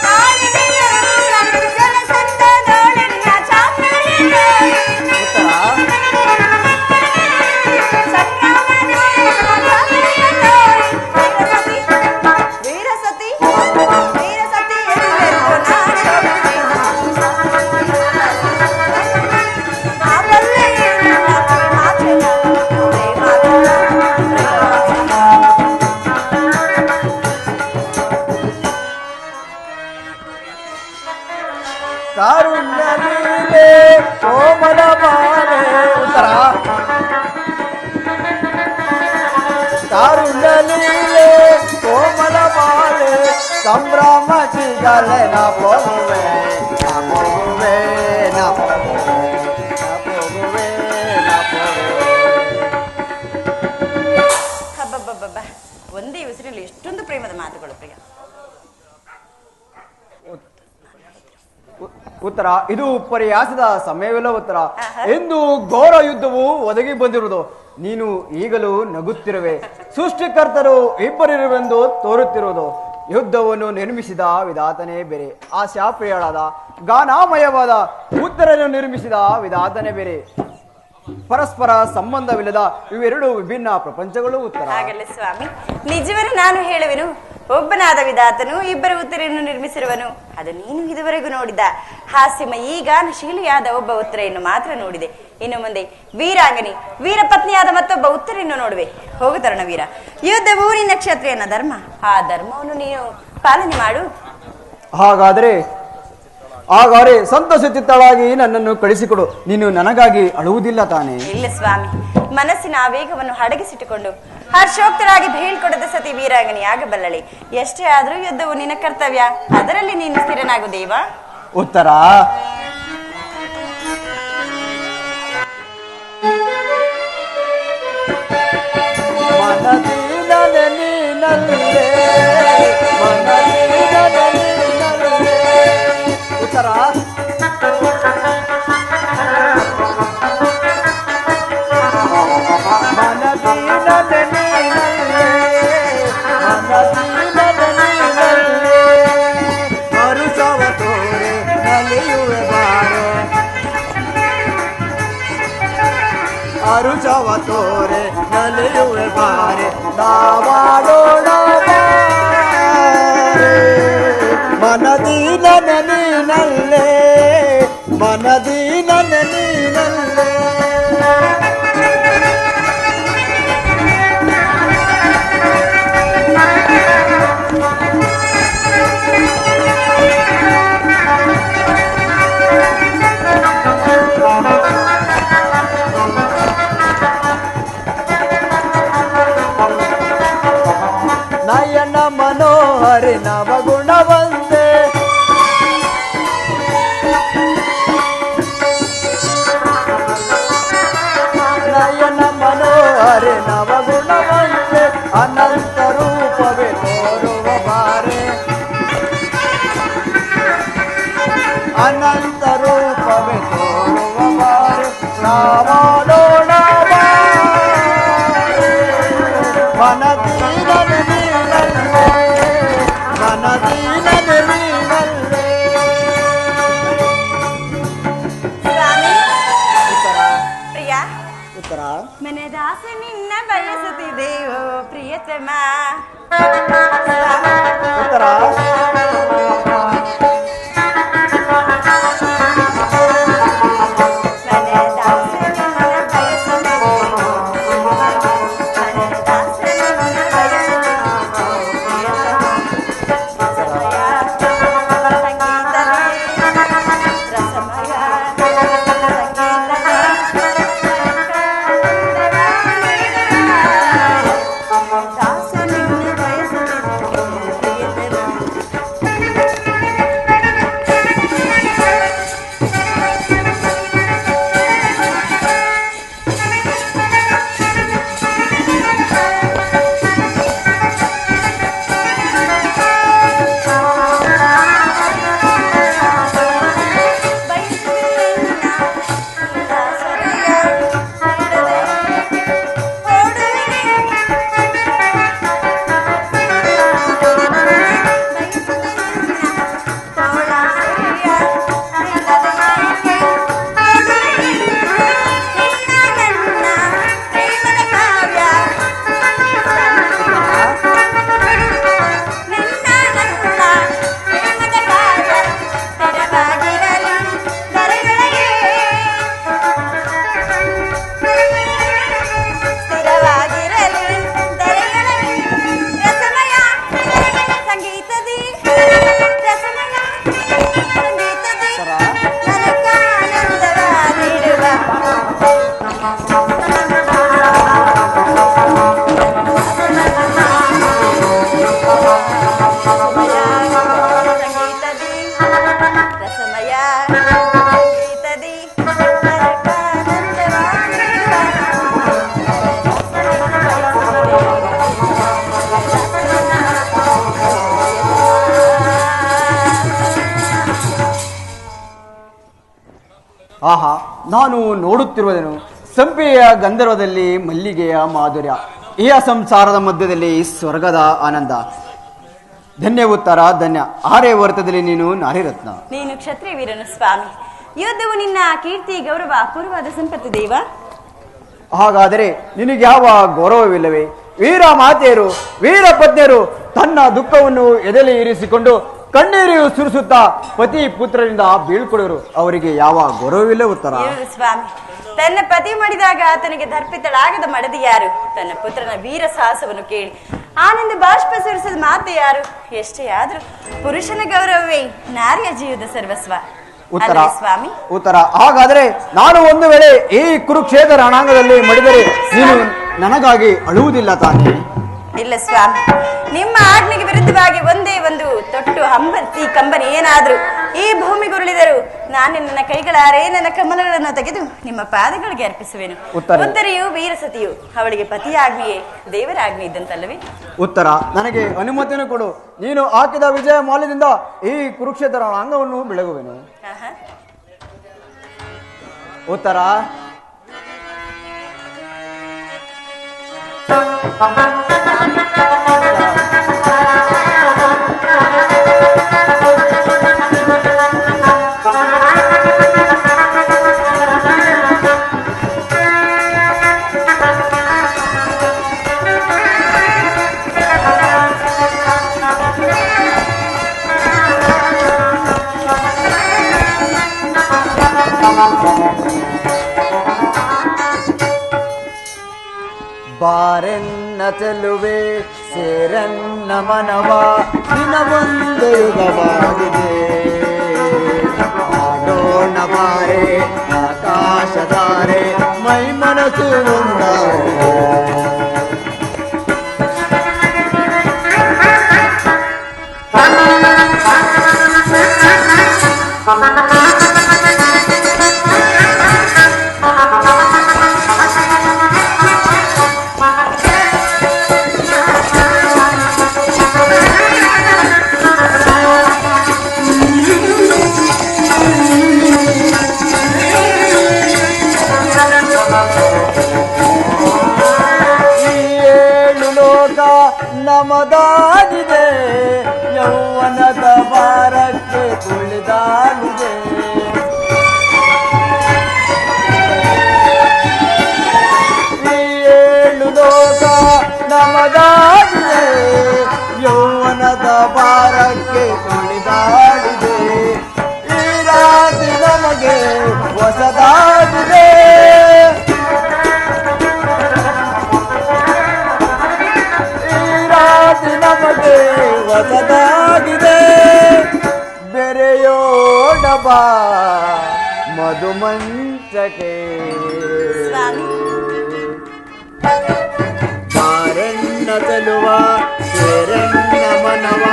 ತಾಳಿದ ರೂಪ ಜಲಸಂದದೊಳಗಿನ ಚಾಪೆಯ ವೀರಸತಿ ವೀರಸತಿ ಎಂದೆಂದು ನಾವಲ್ಲೇ ನಿನ್ನ ಪ್ರೇಮಾಚನ ಪ್ರೇಮಾಚನ ಪ್ರೇಮಾಚನ. ಕಾರುಣ್ಯ ಲೀಲೆ ಕೋಮಲ ಬಾಲೆ. ಉತ್ತರ ಕಾರುಣ್ಯ ಲೀಲೆ ಕೋಮಲ ಬಾಲೆ ಸಂಭ್ರಮ ಸಿಗಲೆ ನಾ ಹೋಗುವೆ ನಾ ಹೋಗುವೆ ನಾ ಹೋಗುವೆ ನಾ ಹೋಗುವೆ ನಾ ಹೋಗುವೆ. ಹಬ್ಬಬ್ಬಬ್ಬ. ಒಂದೇ ಉಸಿರಲ್ಲಿ ಎಷ್ಟೊಂದು ಪ್ರೇಮದ ಮಾತುಗಳು ಪ್ರಿಯ. ಉತ್ತರ ಇದು ಪರ್ಯಾಸದ ಸಮಯವಿಲ್ಲ. ಉತ್ತರ ಎಂದು ಘೋರ ಯುದ್ಧವು ಒದಗಿ ಬಂದಿರುವುದು ನೀನು ಈಗಲೂ ನಗುತ್ತಿರುವೆ. ಸೃಷ್ಟಿಕರ್ತರು ಇಬ್ಬರಿರುವೆಂದು ತೋರುತ್ತಿರುವುದು. ಯುದ್ಧವನ್ನು ನಿರ್ಮಿಸಿದ ವಿಧಾತನೇ ಬೇರೆ, ಆಶಾಪ್ರಿಯಳಾದ ಗಾನಾಮಯವಾದ ಉತ್ತರನ್ನು ನಿರ್ಮಿಸಿದ ವಿಧಾತನೇ ಬೇರೆ. ಪರಸ್ಪರ ಸಂಬಂಧವಿಲ್ಲದ ಇವೆರಡು ವಿಭಿನ್ನ ಪ್ರಪಂಚಗಳು. ಉತ್ತರ ಹಾಗಲ್ಲ ಸ್ವಾಮಿ, ನಿಜವನ್ನು ನಾನು ಹೇಳುವೆನು. ಒಬ್ಬನಾದ ವಿಧಾತನು ಇಬ್ಬರ ಉತ್ತರೆಯನ್ನು ನಿರ್ಮಿಸಿರುವನು. ಅದು ನೀನು ಇದುವರೆಗೂ ನೋಡಿದ ಹಾಸ್ಯಮಯೀ ಗಾನಶೀಲಿಯಾದ ಒಬ್ಬ ಉತ್ತರೆಯನ್ನು ಮಾತ್ರ ನೋಡಿದೆ. ಇನ್ನು ಮುಂದೆ ವೀರಾಂಗನಿ ವೀರಪತ್ನಿಯಾದ ಮತ್ತೊಬ್ಬ ಉತ್ತರೆಯನ್ನು ನೋಡುವೆ. ಹೋಗು ತರುಣವೀರ, ಯುದ್ಧವು ನಿನ್ನ ಕ್ಷತ್ರಿಯನ ಧರ್ಮ. ಆ ಧರ್ಮವನ್ನು ನೀನು ಪಾಲನೆ ಮಾಡು. ಹಾಗಾದರೆ ಸಂತೋಷಚಿತ್ತಳಾಗಿ ನನ್ನನ್ನು ಕಳಿಸಿಕೊಡು. ನೀನು ನನಗಾಗಿ ಅಳುವುದಿಲ್ಲ ತಾನೇ? ಇಲ್ಲ ಸ್ವಾಮಿ, ಮನಸ್ಸಿನ ಆವೇಗವನ್ನು ಅಡಗಿಸಿಟ್ಟುಕೊಂಡು ಹರ್ಷೋಕ್ತರಾಗಿ ಬೀಳ್ಕೊಡದ ಸತಿ ವೀರಾಂಗನಿ ಆಗಬಲ್ಲಳೆ. ಎಷ್ಟೇ ಆದ್ರೂ ಯುದ್ಧವು ನಿನ್ನ ಕರ್ತವ್ಯ, ಅದರಲ್ಲಿ ನೀನು ಸ್ಥಿರನಾಗು ದೇವ. ಉತ್ತರ ಮನದೀನನೆ ನೀನಲ್ಲೇ ಮನದೀನನೆ ನೀನಲ್ಲೇ. ಉತ್ತರ ಮನದೀನನೆ ನೀನಲ್ಲೇ ಮನದೀನನೆ ನೀನಲ್ಲೇ. ಹರುಷವ ತೋರೆ ನಲಿಯುವೆ ಬಾರೆ ಹರುಷವ ತೋರೆ ನಲಿಯುವೆ ಬಾರೆ ನಾವಾಡೋಣ ಮನದೀನನೆ ನೀನಲ್ಲೇ ಮನದೀನನೆ ನೀನಲ್ಲೇ. ಹರಿ ನವಗುಣ ಬಂದೆ ನಯನ ಮನೋಹರಿ ನವಗುಣ ಬಂದೆ ಅನಂತ ರೂಪವೇ ತೋರುವ ಬಾರೆ ಅನಂತ ರೂಪವೇ ತೋರುವ ಬಾರೆ ನಾವಾಡೋಣ ಮನದೀನನೆ ನೀನಲ್ಲೇ ಮನದೀನನೆ ನೀನಲ್ಲೇ. ಸ್ವಾಮಿ ಪ್ರಿಯ ಉತ್ತರ ಮನದಾಸ ನಿನ್ನ ಬಯಸುತ್ತಿದೆಯೋ ಪ್ರಿಯತಮ. ಉತ್ತರ ಆಹಾ, ನಾನು ನೋಡುತ್ತಿರುವುದೇನು ಸಂಪೆಯ ಗಂಧರ್ವದಲ್ಲಿ ಮಲ್ಲಿಗೆಯ ಮಾಧುರ್ಯ, ಈ ಸಂಸಾರದ ಮಧ್ಯದಲ್ಲಿ ಸ್ವರ್ಗದ ಆನಂದ. ಧನ್ಯ ಉತ್ತರ, ಧನ್ಯ. ಆರ್ಯ ವರ್ತದಲ್ಲಿ ನೀನು ನಾರಿರತ್ನ. ನೀನು ಕ್ಷತ್ರಿಯ ವೀರನು ಸ್ವಾಮಿ. ಯುದ್ಧವು ನಿನ್ನ ಕೀರ್ತಿ ಗೌರವ ಅಪೂರ್ವವಾದ ಸಂಪತ್ತು ದೇವ. ಹಾಗಾದರೆ ನಿನಗೆ ಯಾವ ಗೌರವವಿಲ್ಲವೇ? ವೀರ ಮಾತೆಯರು, ವೀರ ಪತ್ನಿಯರು ತನ್ನ ದುಃಖವನ್ನು ಎದೆಯಲ್ಲಿ ಇರಿಸಿಕೊಂಡು ಕಣ್ಣೀರು ಸುರಿಸುತ್ತಾ ಪತಿ ಪುತ್ರರಿಂದ ಬೀಳ್ಕೊಡರು, ಅವರಿಗೆ ಯಾವ ಗೌರವವಿಲ್ಲ ಉತ್ತರ? ಸ್ವಾಮಿ, ತನ್ನ ಪತಿ ಮಾಡಿದಾಗ ಆತನಿಗೆ ದರ್ಪಿತಳಾಗದ ಮಡದಿ ಯಾರು? ತನ್ನ ಪುತ್ರನ ವೀರ ಸಾಹಸವನ್ನು ಕೇಳಿ ಆನಂದ ಬಾಷ್ಪ ಸುರಿಸದ ಮಾತೆ ಯಾರು? ಎಷ್ಟೇ ಆದ್ರೂ ಪುರುಷನ ಗೌರವವೇ ನಾರಿಯ ಜೀವದ ಸರ್ವಸ್ವ. ಉತ್ತರ ಸ್ವಾಮಿ ಉತ್ತರ. ಹಾಗಾದರೆ ನಾನು ಒಂದು ವೇಳೆ ಈ ಕುರುಕ್ಷೇತ್ರ ರಣಾಂಗದಲ್ಲಿ ಮಡಿದರೆ ನೀನು ನನಗಾಗಿ ಅಳುವುದಿಲ್ಲ ತಾನೇ? ಇಲ್ಲ ಸ್ವಾಮಿ, ನಿಮ್ಮ ಆಜ್ಞೆಗೆ ವಿರುದ್ಧವಾಗಿ ಒಂದೇ ಒಂದು ತೊಟ್ಟು ಹಂಬರ್ತಿ ಕಂಬನಿ ಏನಾದ್ರೂ ಈ ಭೂಮಿಗುರುಳಿದರು ನಾನು ನನ್ನ ಕೈಗಳಾರೆ ನನ್ನ ಕಮಲಗಳನ್ನು ತೆಗೆದು ನಿಮ್ಮ ಪಾದಗಳಿಗೆ ಅರ್ಪಿಸುವೆನು. ಉತ್ತರೆಯು ವೀರಸತಿಯು ಅವಳಿಗೆ ಪತಿಯ ಆಜ್ಞೆಯೇ ದೇವರ ಆಜ್ಞೆ ಇದ್ದಂತಲ್ಲವೇ? ಉತ್ತರ, ನನಗೆ ಅನುಮತಿಯನ್ನು ಕೊಡು. ನೀನು ಹಾಕಿದ ವಿಜಯ ಮೌಲ್ಯದಿಂದ ಈ ಕುರುಕ್ಷೇತ್ರ ರಣಾಂಗವನ್ನು ಬೆಳಗುವೆನು. ಉತ್ತರ ಬಾರೆನ್ನ ಚೆಲುವೆ ಸೇರನ್ನ ಮನವ ದಿನವೊಂದು ಯುಗವಾಗಿದೆ. ಆಡೋಣ ಬಾರೆ ಆಕಾಶಧಾರೆ ಮೈ ಮನಸ್ಸು ಒಂದಾಗಿದೆ. ನಮದಾಗಿದೆ ಯೌವನದ ಭಾರಕ್ಕೆ ತುಳಿದಾಗಿದೆ. ಈ ಏಳು ಲೋಕ ನಮದಾಗಿದೆ ಯೌವನದ ಭಾರಕ್ಕೆ ತುಳಿದಾಗಿದೆ. ಈ ರಾತ್ರಿ ನಮಗೆ ಹೊಸದಾಗಿದೆ. ನಮಗೆ ಹೊಸದಾಗಿದೆ. ಬೆರೆಯೋಣ ಬಾ ಮಧುಮಂಚಕ್ಕೆ ಸ್ವಾಮಿ ಬಾರಣ್ಣ ಚೆಲುವ ಸೇರಣ್ಣ ಮನವ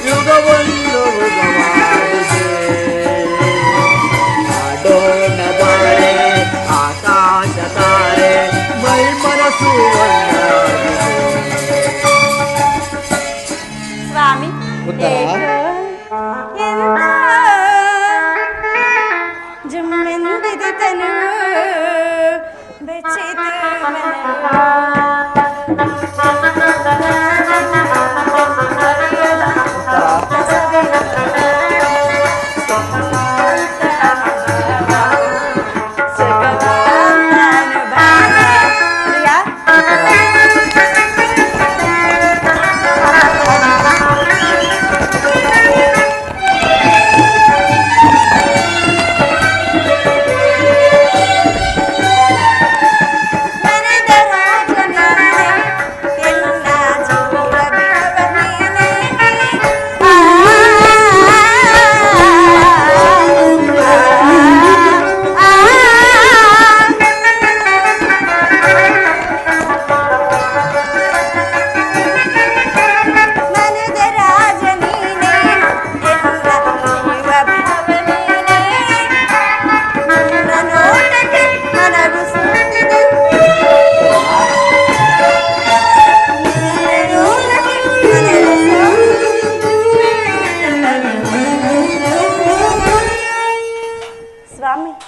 ಯುಗವೊಂದು ಯುಗವಾಗಿದೆ. ಆಡೋಣ ಬಾರೆ ಆಕಾಶ ತಾರೆ ಮೈ ಮನಸ್ಸು ಸ್ವಾಮಿ ಉತ್ತರ? ಜುಮ್ಮೆಂದಿದೆ ತನು ಬೆಚ್ಚಿತು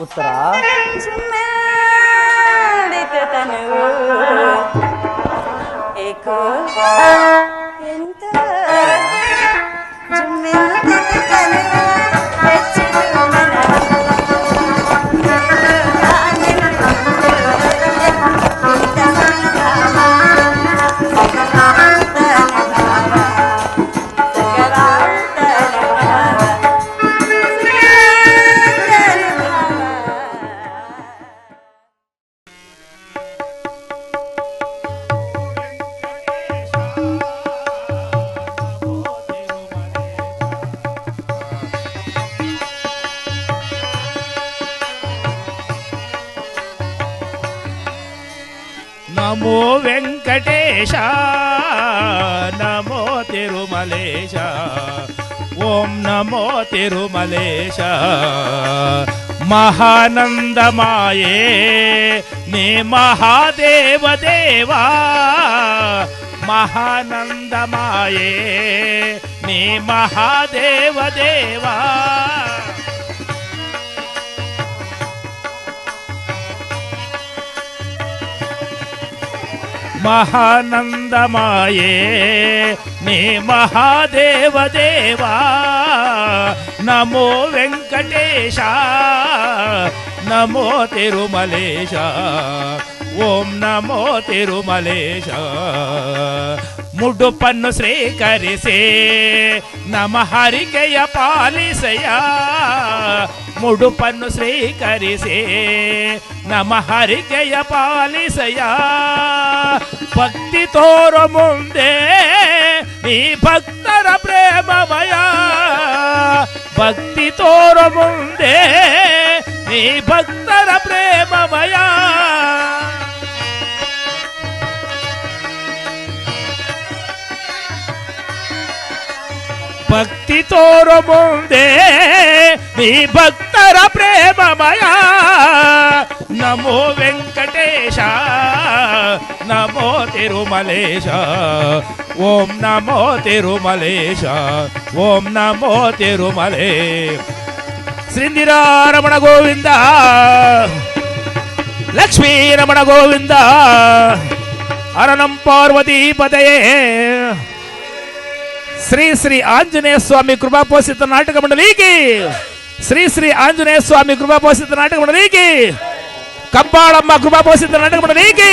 ಉತ್ತರ? ತನು ಏಕೋ ಎಂತ ಜುಮ್ಮೆಂದಿದೆ ತನು ಬೆಚ್ಚಿತು ಮನ ನಮೋ ವೆಂಕಟೇಶ ನಮೋ ತಿರುಮಲೇಶ ಓಂ ನಮೋ ತಿರುಮಲೇಶ ಮಹಾನಂದಮಾಯೇ ನೇ ಮಹಾದೇವ ದೇವ ಮಹಾನಂದಮಾಯೇ ನೇ ಮಹಾದೇವ ದೇವ ಮಹಾನಂದಮಾಯೇ ನೇ ಮಹಾದೇವ ದೇವ ನಮೋ ವೆಂಕಟೇಶ ನಮೋ ತಿರುಮಲೇಶ ಓಂ ನಮೋ ತಿರುಮಲೇಶ ಮುಡುಪನ್ನು ಸ್ವೀಕರಿಸೇ ನಮ ಹರಿಕೆಯ ಪಾಲಿಸೆಯ ಮುಡುಪನ್ನು ಸ್ವೀಕರಿಸೇ ನಮ ಹರಿಕೆಯ ಪಾಲಿಸೆಯ ಭಕ್ತಿ ತೋರ ಮುಂದೆ ಈ ಭಕ್ತರ ಪ್ರೇಮಮಯ ಭಕ್ತಿ ತೋರ ಮುಂದೆ ಈ ಭಕ್ತರ ಪ್ರೇಮಮಯ ಭಕ್ತಿ ತೋರ ಮುಂದೆ ಈ ಭಕ್ತರ ಪ್ರೇಮಮಯ ನಮೋ ವೆಂಕಟೇಶ ನಮೋ ತಿರುಮಲೇಶ ಓಂ ನಮೋ ತಿರುಮಲೇಶ ಓಂ ನಮೋ ತಿರುಮಲೇ ಶ್ರೀಂದಿರಾರಮಣ ಗೋವಿಂದ ಲಕ್ಷ್ಮೀ ರಮಣ ಗೋವಿಂದ ಅರನಂ ಪಾರ್ವತಿ ಪದಯೇ. ಶ್ರೀ ಶ್ರೀ ಆಂಜನೇಯ ಸ್ವಾಮಿ ಕೃಪಾಪೋಷಿತ ನಾಟಕ ಮಂಡಳಿಗೆ, ಶ್ರೀ ಶ್ರೀ ಆಂಜನೇಯ ಸ್ವಾಮಿ ಕೃಪಾಪೋಷಿತ ನಾಟಕ ಮಂಡಳಿಗೆ, ಕಬ್ಬಾಳಮ್ಮ ಕೃಪಾಪೋಷಿತ ನಾಟಕ ಮಂಡಳಿಗೆ,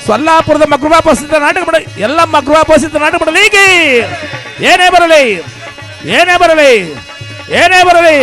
ಸೊಲ್ಲಾಪುರದ ಕೃಪಾಪೋಷಿತ ನಾಟಕ ಮಂಡಳಿ, ಎಲ್ಲಮ್ಮ ಕೃಪಾಪೋಷಿತ ನಾಟಕ ಮಂಡಳಿಗೆ ಏನೇ ಬರಲಿ, ಏನೇ ಬರಲಿ, ಏನೇ ಬರಲಿ